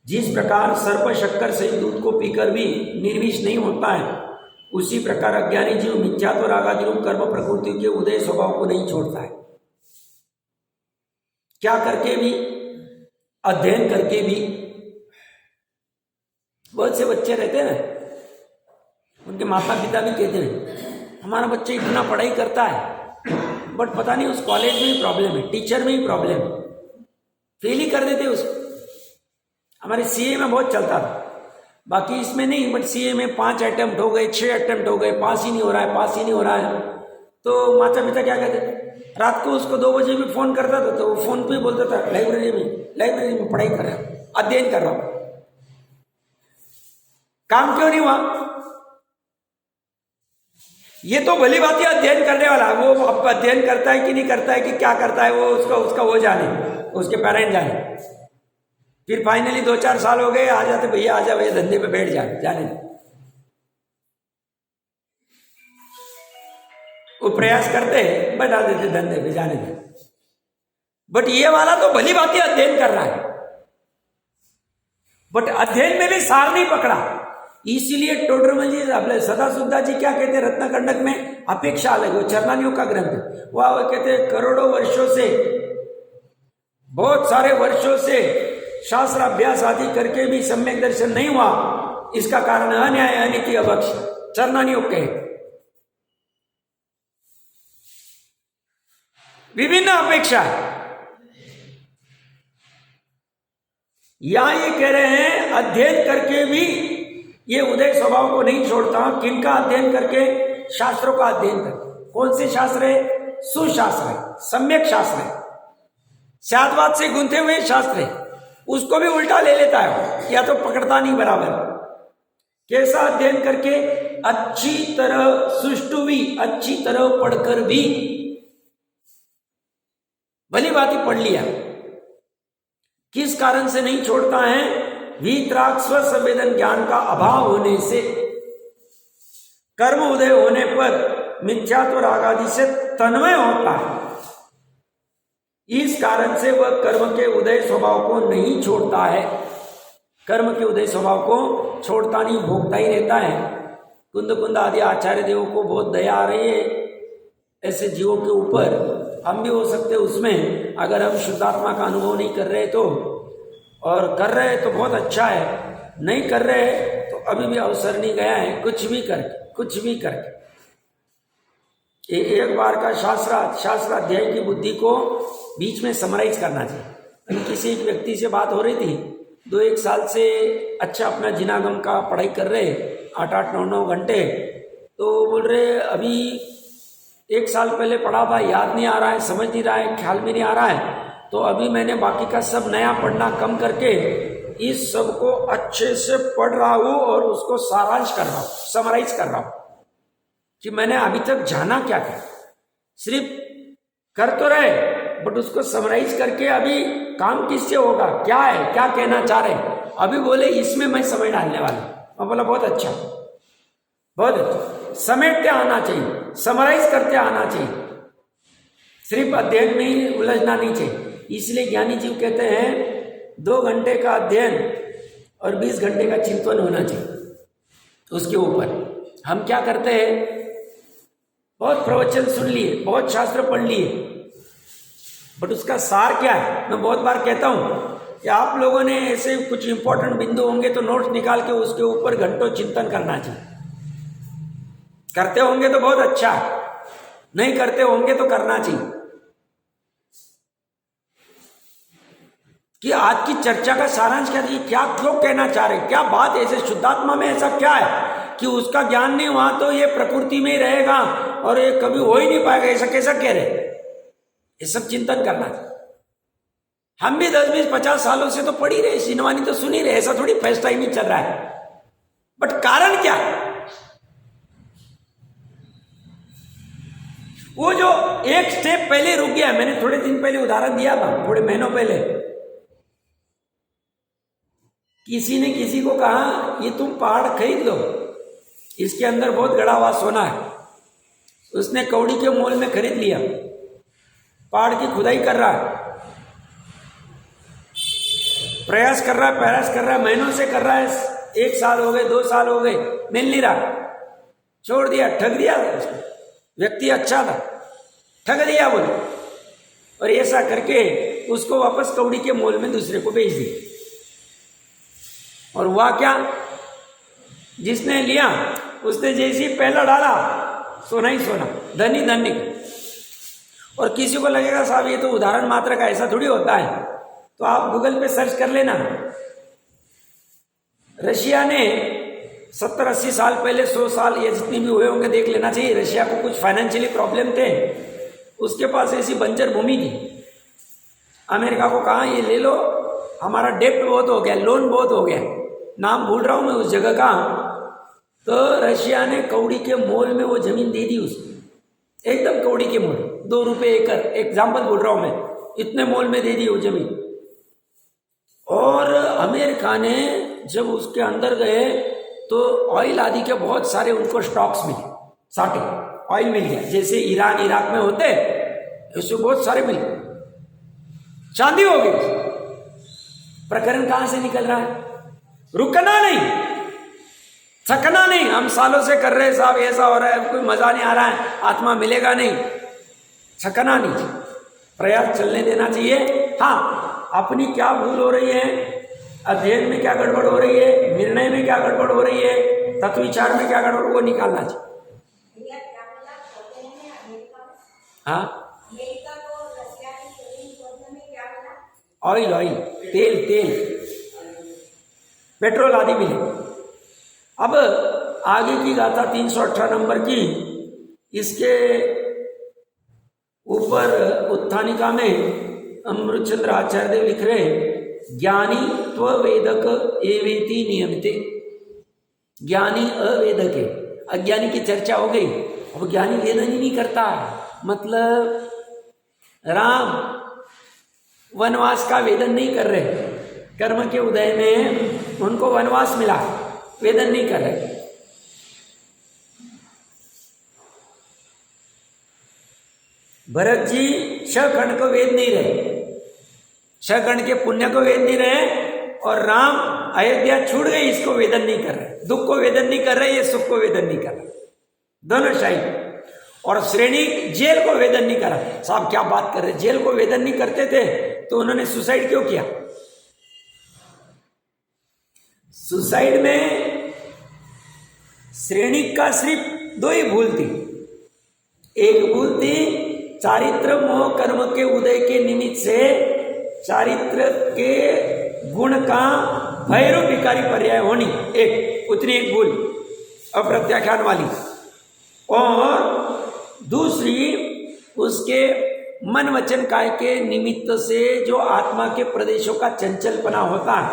जिस प्रकार सर्प शक्कर से दूध को पीकर भी निर्विष नहीं होता है, उसी प्रकार अज्ञानी जीव मिथ्यात्व रागादि रूप कर्म प्रकृति के उदय स्वभाव को नहीं छोड़ता है। क्या करके भी, अध्ययन करके भी। बहुत से बच्चे रहते हैं ना, उनके माता पिता भी कहते हैं हमारा बच्चा इतना पढ़ाई करता है बट पता नहीं उस कॉलेज में ही प्रॉब्लम है, टीचर में ही प्रॉब्लम है, फेल ही कर देते उसको। हमारे सीए में बहुत चलता था, बाकी इसमें नहीं, बट सीए में 5 अटेम्प्ट हो गए, 6 अटेम्प्ट हो गए, पास ही नहीं हो रहा है। तो माता पिता क्या कहते, रात को उसको 2 बजे भी फोन करता था तो वो फोन पे बोलता था लाइब्रेरी में पढ़ाई कर रहा हूं, अध्ययन कर रहा हूं। काम क्यों नहीं हुआ? ये तो भली बात है अध्ययन करने वाला, वो अब अध्ययन करता है कि नहीं करता है, कि क्या करता है, वो उसका वो जाने, उसके पेरेंट जाने। फिर फाइनली 2-4 साल हो गए, आ जाते भैया, आ जा भैया, धंधे पे बैठ जाने। वो प्रयास करते हैं, बैठा देते धंधे पे, जाने दे। बट ये वाला तो भली बात है अध्ययन कर रहा है, बट अध्ययन में भी सार नहीं पकड़ा। इसीलिए टोडरमल जी, सदाशुद्धा जी क्या कहते हैं रत्नकंडक में, अपेक्षा अलग, वो चरणानियों का ग्रंथ, वह कहते हैं करोड़ों वर्षों से, बहुत सारे वर्षों से शास्त्र अभ्यास आदि करके भी सम्यक दर्शन नहीं हुआ। इसका कारण अन्याय, अनिति, अभक्ष, चरणानियों के विभिन्न अपेक्षा है। यहां ये कह रहे हैं अध्ययन करके भी ये उदय स्वभाव को नहीं छोड़ता। किनका अध्ययन करके? शास्त्रों का अध्ययन करके। कौन से शास्त्र है? सुशास्त्र है, सम्यक शास्त्र है, शादवाद से गुंथे हुए शास्त्र है, उसको भी उल्टा ले लेता है, या तो पकड़ता नहीं बराबर। कैसा अध्ययन करके? अच्छी तरह सुष्टु भी, अच्छी तरह पढ़कर भी, भली बात ही पढ़ लिया। किस कारण से नहीं छोड़ता है? वीतराग स्व संवेदन ज्ञान का अभाव होने से। कर्म उदय होने पर मिथ्यात्व राग आदि से तन्मय होता है, इस कारण से वह कर्म के उदय स्वभाव को नहीं छोड़ता है। कर्म के उदय स्वभाव को छोड़ता नहीं, भोगता ही रहता है। कुंद आदि आचार्य देवों को बहुत दया आ रही है ऐसे जीवों के ऊपर। हम भी हो सकते उसमें, अगर हम शुद्धात्मा का अनुभव नहीं कर रहे तो, और कर रहे तो बहुत अच्छा है, नहीं कर रहे तो अभी भी अवसर नहीं गया है, कुछ भी करके एक बार का शास्त्राध्याय की बुद्धि को बीच में समराइज करना चाहिए। किसी एक व्यक्ति से बात हो रही थी, 2-1 साल से अच्छा अपना जिनागम का पढ़ाई कर रहे, 8-8, 9-9 घंटे, तो बोल रहे अभी 1 साल पहले पढ़ा था, याद नहीं आ रहा है, समझ नहीं रहा है, ख्याल में नहीं आ रहा है, तो अभी मैंने बाकी का सब नया पढ़ना कम करके इस सब को अच्छे से पढ़ रहा हूँ और उसको सारांश कर रहा हूँ, समराइज कर रहा हूँ कि मैंने अभी तक जाना क्या क्या। सिर्फ कर तो रहे बट उसको समराइज करके अभी काम किससे होगा, क्या है, क्या कहना चाह रहे हैं, अभी बोले इसमें मैं समय डालने वाला। मैं बोला बहुत अच्छा, बहुत अच्छा, समेटते आना चाहिए, समराइज करते आना चाहिए, सिर्फ अध्ययन में ही उलझना नहीं चाहिए। इसलिए ज्ञानी जीव कहते हैं 2 घंटे का अध्ययन और 20 घंटे का चिंतन होना चाहिए। उसके ऊपर हम क्या करते हैं, बहुत प्रवचन सुन लिए, बहुत शास्त्र पढ़ लिए, बट उसका सार क्या है। मैं बहुत बार कहता हूं कि आप लोगों ने ऐसे कुछ इंपॉर्टेंट बिंदु होंगे तो नोट्स निकाल के उसके ऊपर घंटों चिंतन करना चाहिए। करते होंगे तो बहुत अच्छा, नहीं करते होंगे तो करना चाहिए कि आज की चर्चा का सारांश क्या है, क्या क्यों कहना चाह रहे, क्या बात ऐसे शुद्धात्मा में ऐसा क्या है कि उसका ज्ञान नहीं हुआ तो ये प्रकृति में ही रहेगा और ये कभी हो ही नहीं पाएगा, ऐसा कैसा कह रहे। ये सब चिंतन करना चाहिए। हम भी 10, 20, 50 सालों से तो पढ़ ही रहे, सिनवानी तो सुन ही रहे, ऐसा थोड़ी फर्स्ट टाइम ही चल रहा है। बट कारण क्या है, वो जो एक स्टेप पहले रुक गया। मैंने थोड़े दिन पहले उदाहरण दिया था, थोड़े महीनों पहले, किसी ने किसी को कहा ये तुम पहाड़ खरीद लो, इसके अंदर बहुत गड़ा हुआ सोना है। उसने कौड़ी के मोल में खरीद लिया, पहाड़ की खुदाई कर रहा है, प्रयास कर रहा है, महीनों से कर रहा है, 1 साल हो गए, 2 साल हो गए, मिल नहीं रहा, छोड़ दिया, ठग दिया। व्यक्ति अच्छा था, ठग दिया बोले, और ऐसा करके उसको वापस कौड़ी के मोल में दूसरे को बेच दिया। और हुआ क्या, जिसने लिया उसने जैसे पहला डाला सोना ही सोना, धन ही धन निकला। और किसी को लगेगा साहब ये तो उदाहरण मात्र का, ऐसा थोड़ी होता है, तो आप गूगल पे सर्च कर लेना। रशिया ने 70-80 साल पहले, 100 साल या जितने भी हुए होंगे देख लेना चाहिए, रशिया को कुछ फाइनेंशियली प्रॉब्लम थे, उसके पास ऐसी बंजर भूमि थी। अमेरिका को कहा ये ले लो, हमारा डेप्ट बहुत हो गया, लोन बहुत हो गया, नाम भूल रहा हूं मैं उस जगह का। तो रशिया ने कौड़ी के मोल में वो जमीन दे दी उसको, एकदम कौड़ी के मोल, 2 रुपये एकड़, एग्जाम्पल बोल रहा हूं मैं, इतने मोल में दे दी वो जमीन। और अमेरिका ने जब उसके अंदर गए तो ऑयल आदि के बहुत सारे उनको स्टॉक्स मिले, साटे ऑयल मिल गया, जैसे ईरान इराक में होते ऐसे बहुत सारे मिले, चांदी हो गई। प्रकरण कहां से निकल रहा है, रुकना नहीं, थकना नहीं। हम सालों से कर रहे साहब, ऐसा हो रहा है, कोई मजा नहीं आ रहा है, आत्मा मिलेगा नहीं, थकना नहीं, प्रयास चलने देना चाहिए। हाँ, अपनी क्या भूल हो रही है, अध्ययन में क्या गड़बड़ हो रही है, निर्णय में क्या गड़बड़ हो रही है, तत्व विचार में क्या गड़बड़, वो निकालना चाहिए। हाँ, ऑयल, तेल, पेट्रोल आदि मिले। अब आगे की गाथा 318 नंबर की, इसके ऊपर उत्थानिका में अमृतचंद्र आचार्य देव लिख रहे हैं, ज्ञानी त्ववेदक एवेति नियमिते। ज्ञानी अवेदक है, अज्ञानी की चर्चा हो गई। अब ज्ञानी वेदन ही नहीं करता, मतलब राम वनवास का वेदन नहीं कर रहे, कर्म के उदय में उनको वनवास मिला, वेदन नहीं कर रहे। भरत जी 6 खंड को वेद नहीं रहे, 6 खंड के पुण्य को वेद नहीं रहे, और राम अयोध्या छूट गई, इसको वेदन नहीं कर रहे, दुख को वेदन नहीं कर रहे, ये सुख को वेदन नहीं कर रहे, दोनों शाही। और श्रेणी जेल को वेदन नहीं करा। साहब क्या बात कर रहे, जेल को वेदन नहीं करते थे तो उन्होंने सुसाइड क्यों किया? सुसाइड में श्रेणी का सिर्फ 2 ही भूल थी। एक भूल थी चारित्र मोह कर्म के उदय के निमित्त से चारित्र के गुण का भैरव विकारी पर्याय होनी, एक उतनी एक भूल अप्रत्याख्यान वाली। और दूसरी उसके मन वचन काय के निमित्त से जो आत्मा के प्रदेशों का चंचलपना होता है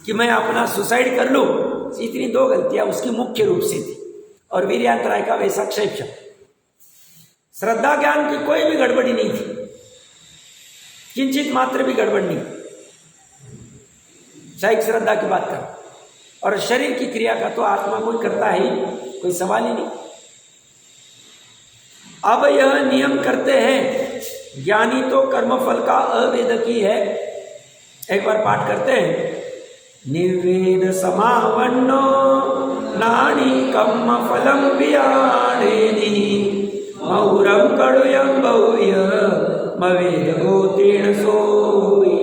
कि मैं अपना सुसाइड कर लूं, इतनी दो गलतियां उसकी मुख्य रूप से थी। और वीर्यांतराय का वैसा क्षेत्र, श्रद्धा ज्ञान की कोई भी गड़बड़ी नहीं थी, किंचित मात्र भी गड़बड़ नहीं। शायद श्रद्धा की बात कर, और शरीर की क्रिया का तो आत्मा कोई करता ही, कोई सवाल ही नहीं। अब यह नियम करते हैं, ज्ञानी तो कर्मफल का अवेदकी है। एक बार पाठ करते हैं, निर्वेद समावन्नो नानी कर्म फलम पियाणेनि मौरम कड़ुयम बहुय मवेद गोतीर्ण सोई।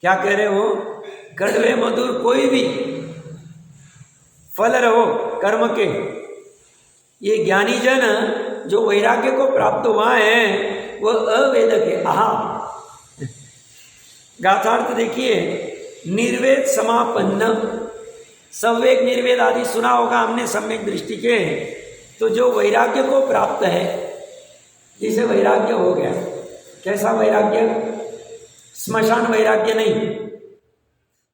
क्या कह रहे हो? कड़वे मधुर कोई भी फल रहो कर्म के, ये ज्ञानी जन जो वैराग्य को प्राप्त हुआ है वो अवेदक है। आहा, गाथार्थ देखिए, निर्वेद समापन्न, संवेग निर्वेद आदि सुना होगा हमने सम्यक दृष्टि के। तो जो वैराग्य को प्राप्त है, जिसे वैराग्य हो गया, कैसा वैराग्य? स्मशान वैराग्य नहीं,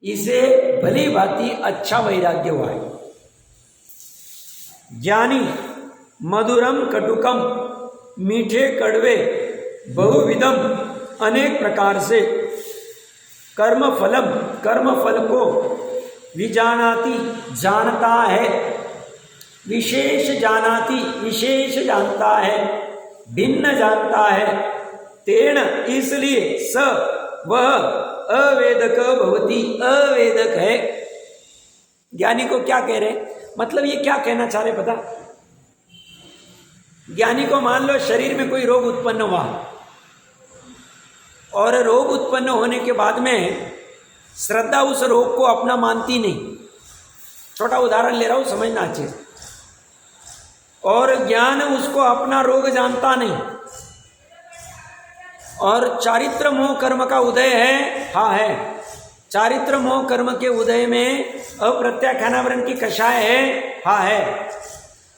इसे भली भांति अच्छा वैराग्य हुआ है। ज्ञानी मधुरम कटुकम, मीठे कड़वे बहुविधम, अनेक प्रकार से, कर्म फलम, कर्म फल को विजानाति, जानता है, विशेष जानाति, विशेष जानता है, भिन्न जानता है, तेण इसलिए स वह अवेदक भवति, अवेदक है। ज्ञानी को क्या कह रहे? मतलब ये क्या कहना चाह रहे पता? ज्ञानी को मान लो शरीर में कोई रोग उत्पन्न हुआ, और रोग उत्पन्न होने के बाद में श्रद्धा उस रोग को अपना मानती नहीं। छोटा उदाहरण ले रहा हूं, समझना अच्छे से। और ज्ञान उसको अपना रोग जानता नहीं, और चारित्र मोह कर्म का उदय है, हाँ है, चारित्र मोह कर्म के उदय में अप्रत्याख्यानावरण की कषाय है, हाँ है।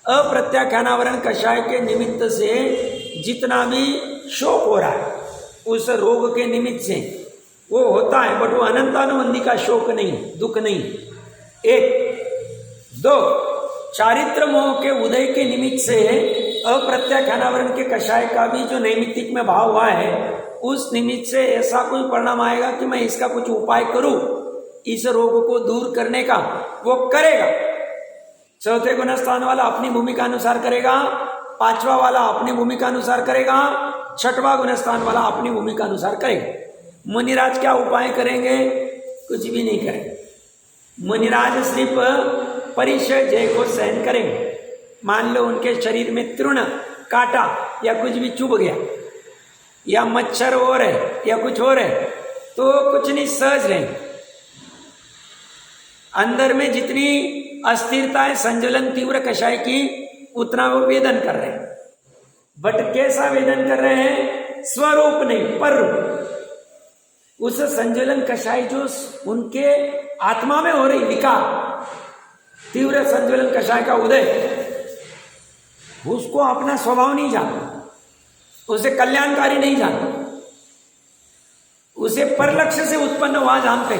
अप्रत्याख्यानावरण कषाय के निमित्त से जितना भी शोक हो रहा है उस रोग के निमित्त से वो होता है, बट वो अनंतानुबंधी का शोक नहीं, दुख नहीं। एक दो, चारित्र मोह के उदय के निमित्त से अप्रत्याख्यानावरण के कषाय का भी जो नैमित्तिक में भाव हुआ है, उस निमित्त से ऐसा कोई परिणाम आएगा कि मैं इसका कुछ उपाय करूं, इस रोग को दूर करने का, वो करेगा। चौथे गुण स्थान वाला अपनी भूमिका अनुसार करेगा, पांचवा वाला अपनी भूमिका अनुसार करेगा, छठवां गुण स्थान वाला अपनी भूमिका अनुसार करेगा। मुनिराज क्या उपाय करेंगे? कुछ भी नहीं करेंगे। मुनिराज सिर्फ परिचय जय को सहन करेंगे। मान लो उनके शरीर में तृण, कांटा या कुछ भी चुभ गया, या मच्छर हो रहे या कुछ हो रहे, तो कुछ नहीं, सहज रहेंगे। अंदर में जितनी अस्थिरता है, संज्वलन तीव्र कषाय की, उतना वो वेदन कर रहे हैं। बट कैसा वेदन कर रहे हैं? स्वरूप नहीं, पर उस संज्वलन कषाय जो उनके आत्मा में हो रही विकार, तीव्र संज्वलन कषाय का उदय, उसको अपना स्वभाव नहीं जानता, उसे कल्याणकारी नहीं जानता, उसे परलक्ष्य से उत्पन्न हुआ जानते,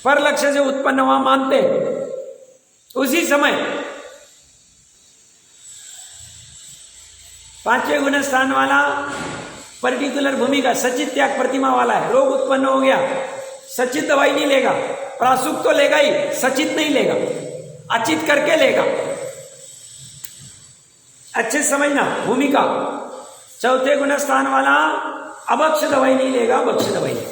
परलक्ष्य से उत्पन्न हुआ मानते। उसी समय पांचवें गुण स्थान वाला पर्टिकुलर भूमिका सचित त्याग प्रतिमा वाला है, रोग उत्पन्न हो गया, सचित दवाई नहीं लेगा, प्रासुक तो लेगा ही, सचित नहीं लेगा, अचित करके लेगा। अच्छे समझना भूमिका। चौथे गुण स्थान वाला अभक्ष दवाई नहीं लेगा, भक्ष दवाई लेगा।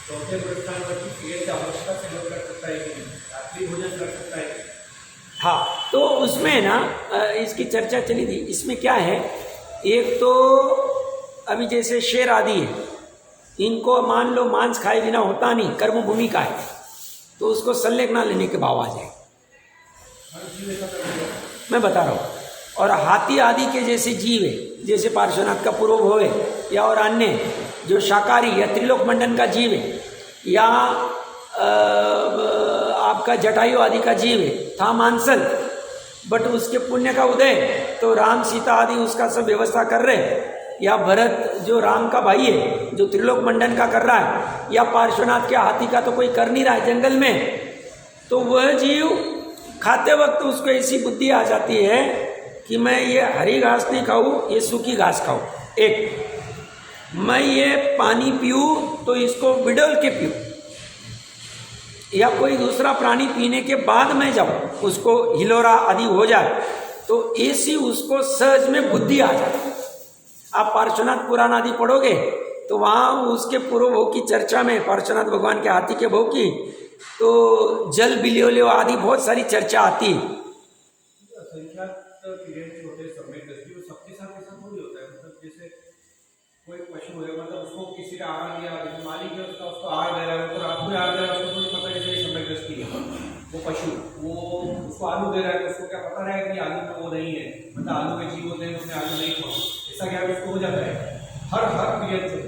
चौथे गुण स्थान पर अभक्ष का सेवन कर सकता है कि नहीं? रात्रि भोजन कर सकता है? हाँ, तो उसमें ना इसकी चर्चा चली थी। इसमें क्या है, एक तो अभी जैसे शेर आदि है, इनको मान लो मांस खाए बिना होता नहीं, कर्म भूमि का है, तो उसको संलेख ना लेने के भाव आ जाए। मैं बता रहा हूँ। और हाथी आदि के जैसे जीव है, जैसे पार्श्वनाथ का पूर्व भव है, या और अन्य जो शाकाहारी या त्रिलोक मंडन का जीव है, या आपका जटायु आदि का जीव है, था मांसल, बट उसके पुण्य का उदय तो राम सीता आदि उसका सब व्यवस्था कर रहे हैं, या भरत जो राम का भाई है जो त्रिलोक मंडन का कर रहा है, या पार्श्वनाथ के हाथी का तो कोई कर नहीं रहा है जंगल में, तो वह जीव खाते वक्त उसको ऐसी बुद्धि आ जाती है कि मैं ये हरी घास नहीं खाऊं, ये सूखी घास खाऊं। एक, मैं ये पानी पीऊं तो इसको बिडल के पीऊं, या कोई दूसरा प्राणी पीने के बाद मैं जाऊं, उसको हिलोरा आदि हो जाए, तो ऐसी उसको सहज में बुद्धि आ जाती है। आप पार्श्वनाथ पुराण आदि पढ़ोगे तो वहाँ उसके पूर्व भोग की चर्चा में, पार्श्वनाथ भगवान के हाथी के भोग की, तो जल बिलियो आदि बहुत सारी चर्चा आती है। सबके साथ ऐसा थोड़ी होता है, मतलब जैसे कोई पशु है, मतलब उसको किसी ने आहार दिया, जैसे मालिक है उसका, उसको आहार दे रहा है, तो रात में आहार दे रहा है, उसको थोड़ी पता है जैसे सम्यक दृष्टि है। वो पशु वो उसको आलू दे रहा है, तो उसको क्या पता रहेगा कि आलू में वो नहीं है, मतलब आलू में जीव होते हैं, उसने आलू नहीं खाओ, ऐसा क्या उसको हो जाता है हर पीरियड से।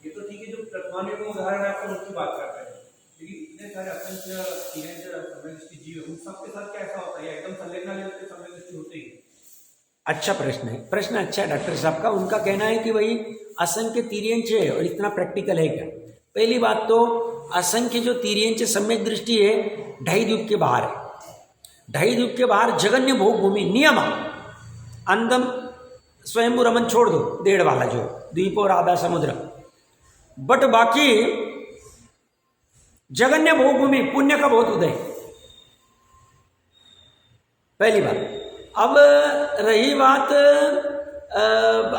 ये तो ठीक है, जो प्रतिमानी को उदाहरण है आपको उनकी बात करते हैं, लेकिन इतने सारे असंख्य सम्यक दृष्टि जीव है, उन सबके साथ क्या ऐसा होता है, एकदम संलेखना लेते सम्यक दृष्टि होते ही। अच्छा प्रश्न है, प्रश्न अच्छा है डॉक्टर साहब का। उनका कहना है कि भाई असंख्य तिर्यंच है और इतना प्रैक्टिकल है क्या? पहली बात तो असंख्य जो तिर्यंच सम्यक दृष्टि है 2.5 द्वीप के बाहर है। 2.5 द्वीप के बाहर जगन्य भोग भूमि नियम अंदम स्वयं रमन छोड़ दो, 1.5 वाला जो द्वीप और आधा समुद्र, बट बाकी जगन्य भोग भूमि पुण्य का बहुत उदय। पहली बात। अब रही बात,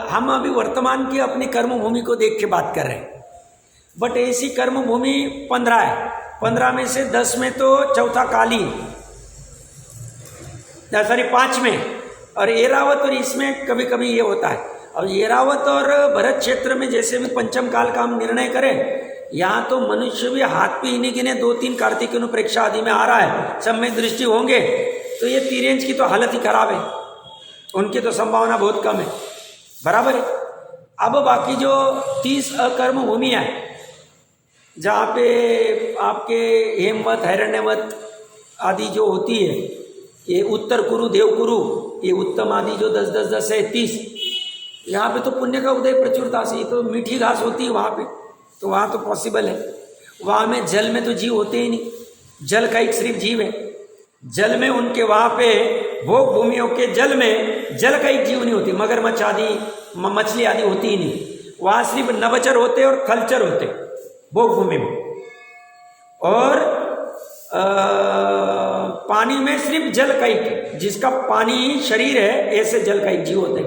हम अभी वर्तमान की अपनी कर्म भूमि को देख के बात कर रहे हैं, बट ऐसी कर्म भूमि 15 है, 15 में से 10 में तो चौथा काली, सॉरी 5 में, और एरावत और इसमें कभी कभी ये होता है। अब एरावत और भरत क्षेत्र में जैसे भी पंचम काल का हम निर्णय करें, यहाँ तो मनुष्य भी हाथ पे इन्हीं गिने 2-3 कार्तिक अनुप्रेक्षा आदि में आ रहा है, सम्यक दृष्टि होंगे तो ये तिर्यंच की तो हालत ही खराब है, उनकी तो संभावना बहुत कम है, बराबर है। अब बाकी जो 30 अकर्म भूमियाँ हैं जहाँ पे आपके हेमवत हिरण्यवत आदि जो होती है, ये उत्तर कुरु देवकुरु, ये उत्तम आदि जो 10-10-10 है 30, यहाँ पे तो पुण्य का उदय प्रचुरता से, तो मीठी घास होती है वहाँ पे, तो वहाँ तो पॉसिबल है। वहाँ में जल में तो जीव होते ही नहीं, जल का एक सिर्फ जीव है, जल में उनके वहाँ पे भोग भूमियों के जल में जल का एक जीव नहीं होती, मगरमच्छ आदि मछली आदि होती ही नहीं, वहाँ सिर्फ नवचर होते और खलचर होते भोग भूमि में, और पानी में सिर्फ जल का एक, जिसका पानी ही शरीर है, ऐसे जल का एक जीव होते,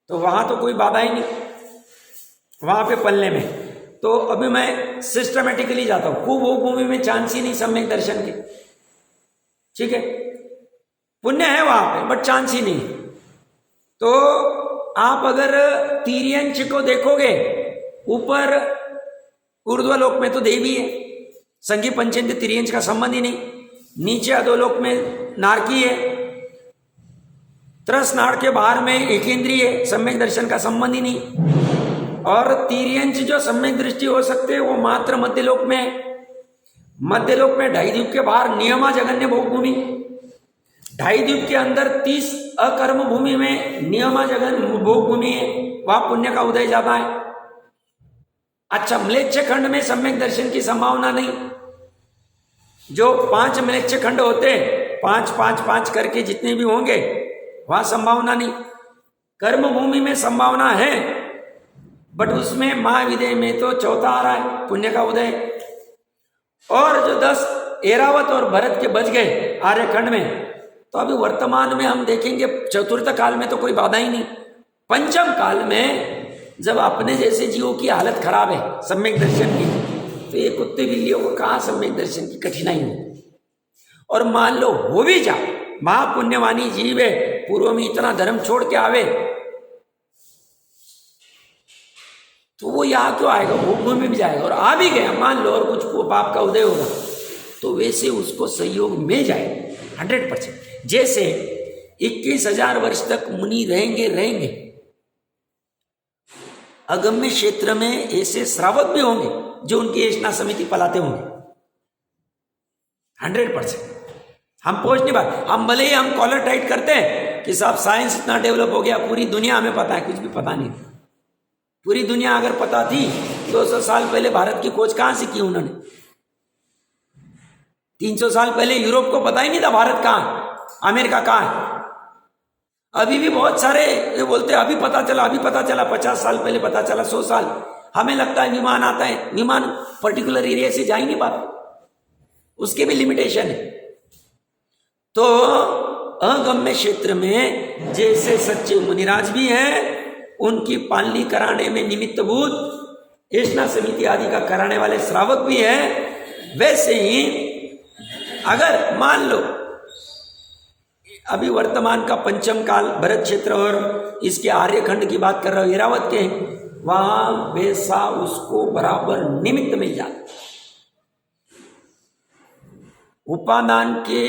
तो वहाँ तो कोई बाधा ही नहीं वहाँ पे पलने में। तो अभी मैं सिस्टमेटिकली जाता हूँ, कुभोग भूमि में चांस ही नहीं सम्यक दर्शन के, ठीक है, पुण्य है वहां पे बट चांस ही नहीं। तो आप अगर तिर्यंच को देखोगे, ऊपर ऊर्ध्वलोक में तो देवी है, संगी पंचेंद्र तिर्यंच का संबंध ही नहीं, नीचे अधोलोक में नारकी है, त्रस नाड़ के बाहर में एकेंद्रीय है, सम्यक दर्शन का संबंध ही नहीं। और तिर्यंच जो सम्यक दृष्टि हो सकते हैं वो मात्र मध्यलोक में है। मध्यलोक में 2.5 द्वीप के बाहर नियमा जगन्य भोग भूमि, 2.5 द्वीप के अंदर 30 अकर्म भूमि में नियमा जगन भोग भूमि है, वहां पुण्य का उदय ज्यादा है। अच्छा, म्लेच्छ खंड में सम्यक दर्शन की संभावना नहीं, जो 5 म्लेच्छ खंड होते, 5-5-5 करके जितने भी होंगे वहां संभावना नहीं। कर्म भूमि में संभावना है, बट उसमें महाविदय में तो चौथा आ रहा है पुण्य का उदय, और जो 10 एरावत और भरत के बच गए आर्यखंड में, तो अभी वर्तमान में हम देखेंगे चतुर्थ काल में तो कोई बाधा ही नहीं। पंचम काल में जब अपने जैसे जीवों की हालत खराब है सम्यक दर्शन की, तो ये कुत्ते बिल्लियों को कहाँ सम्यक दर्शन की कठिनाई है। और मान लो हो भी जा, महापुण्यवानी जीव है, पूर्व में इतना धर्म छोड़ के आवे, तो वो यहाँ क्यों आएगा, वो भूमि में जाएगा। और आ भी गया मान लो और कुछ पाप का उदय होगा तो वैसे उसको सहयोग मिल जाए 100%। जैसे 21,000 वर्ष तक मुनि रहेंगे। अगम्य क्षेत्र में ऐसे श्रावक भी होंगे जो उनकी ऐसा समिति पलाते होंगे 100%। हम पहुंच नहीं पाते। हम भले ही हम कॉलर टाइट करते हैं कि साहब साइंस इतना डेवलप हो गया, पूरी दुनिया हमें पता है, कुछ भी पता नहीं। पूरी दुनिया अगर पता थी 200 साल पहले भारत की खोज कहां से की उन्होंने? 300 साल पहले यूरोप को पता ही नहीं था भारत कहां, अमेरिका कहां है। अभी भी बहुत सारे ये बोलते हैं अभी पता चला, 50 साल पहले पता चला, 100 साल। हमें लगता है विमान आता है, विमान पर्टिकुलर एरिया से जा ही नहीं पाता, उसके भी लिमिटेशन है। तो अगम्य क्षेत्र में जैसे सच्चे मुनिराज भी हैं, उनकी पालनी कराने में निमित्तभूत ऐसा समिति आदि का कराने वाले श्रावक भी हैं, वैसे ही अगर मान लो अभी वर्तमान का पंचम काल भरत क्षेत्र और इसके आर्यखंड की बात कर रहा हूं, ऐरावत के, वहां वैसा उसको बराबर निमित्त मिल जाता, उपादान के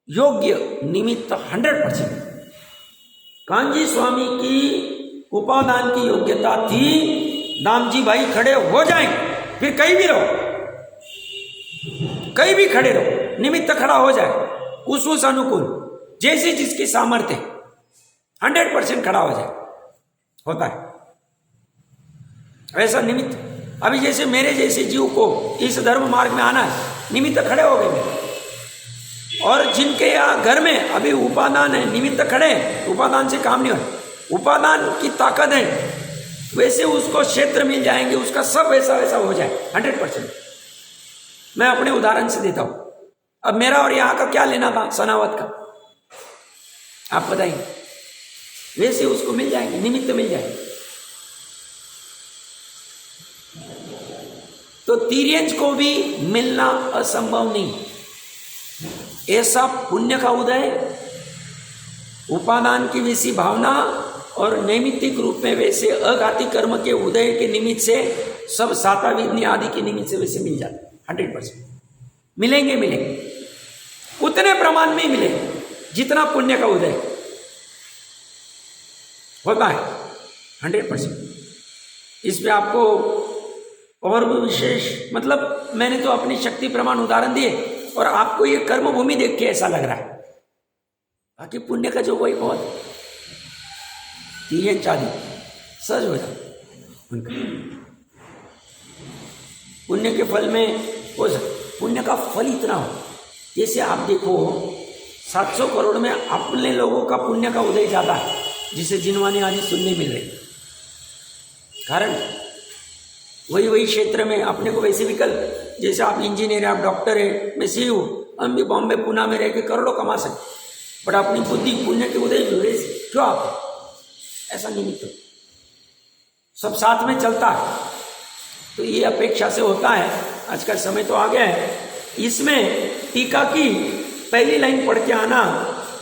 योग्य निमित्त 100%। कांजी स्वामी की उपादान की योग्यता थी, दाम जी भाई खड़े हो जाएंगे, फिर कहीं भी रहो, कहीं भी खड़े रहो, निमित्त खड़ा हो जाए उस अनुकूल, जैसी जिसकी सामर्थ्य 100% खड़ा हो जाए, होता है ऐसा निमित्त। अभी जैसे मेरे जैसे जीव को इस धर्म मार्ग में आना है, निमित्त खड़े हो गए। और जिनके यहाँ घर में अभी उपादान है, निमित्त खड़े, उपादान से काम नहीं हो, उपादान की ताकत है, वैसे उसको क्षेत्र मिल जाएंगे, उसका सब वैसा हो जाए 100%। मैं अपने उदाहरण से देता हूं। अब मेरा और यहाँ का क्या लेना था सनावत का, आप बताइए, वैसे उसको मिल जाएंगे, निमित्त मिल जाएंगे। तो तिर्यंज को भी मिलना असंभव नहीं। ऐसा पुण्य का उदय, उपादान की वैसी भावना और नैमित्तिक रूप में वैसे अघाती कर्म के उदय के निमित्त से सब साताविधि आदि के निमित्त से वैसे मिल जाते 100%। मिलेंगे उतने प्रमाण में मिलेंगे जितना पुण्य का उदय होता है 100%। इसमें आपको और भी विशेष, मतलब मैंने तो अपनी शक्ति प्रमाण उदाहरण दिए और आपको ये कर्म भूमि देख के ऐसा लग रहा है, बाकी पुण्य का जो वही बहुत तिर्यंच आदि सहज हो जाता उनका। पुण्य के फल में हो सकता, पुण्य का फल इतना हो, जैसे आप देखो 700 करोड़ में अपने लोगों का पुण्य का उदय ज्यादा है, जिसे जिनवानी आदि सुनने मिल रही। कारण वही क्षेत्र में अपने को वैसे विकल्प, जैसे आप इंजीनियर है, आप डॉक्टर है, मैं सी हूँ, हम भी बॉम्बे पुणे में रह के करोड़ों कमा सकते, बट अपनी बुद्धि पुण्य के उदय जुड़े से क्यों आप ऐसा निमित्त सब साथ में चलता है। तो ये अपेक्षा से होता है। आज का समय तो आ गया है। इसमें टीका की पहली लाइन पढ़ के आना,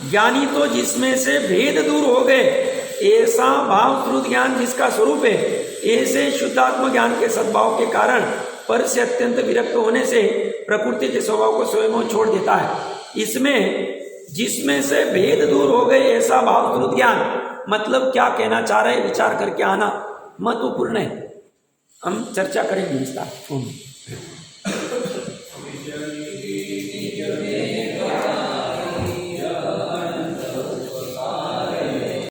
ज्ञानी तो जिसमें से भेद दूर हो गए, ऐसा भाव श्रुत ज्ञान जिसका स्वरूप है, ऐसे शुद्धात्म ज्ञान के सद्भाव के कारण पर से अत्यंत विरक्त होने से प्रकृति के स्वभाव को स्वयं छोड़ देता है। इसमें जिसमें से भेद दूर हो गए ऐसा भाव श्रुत ज्ञान, मतलब क्या कहना चाह रहे विचार करके आना महत्वपूर्ण है। हम चर्चा करेंगे विस्तार।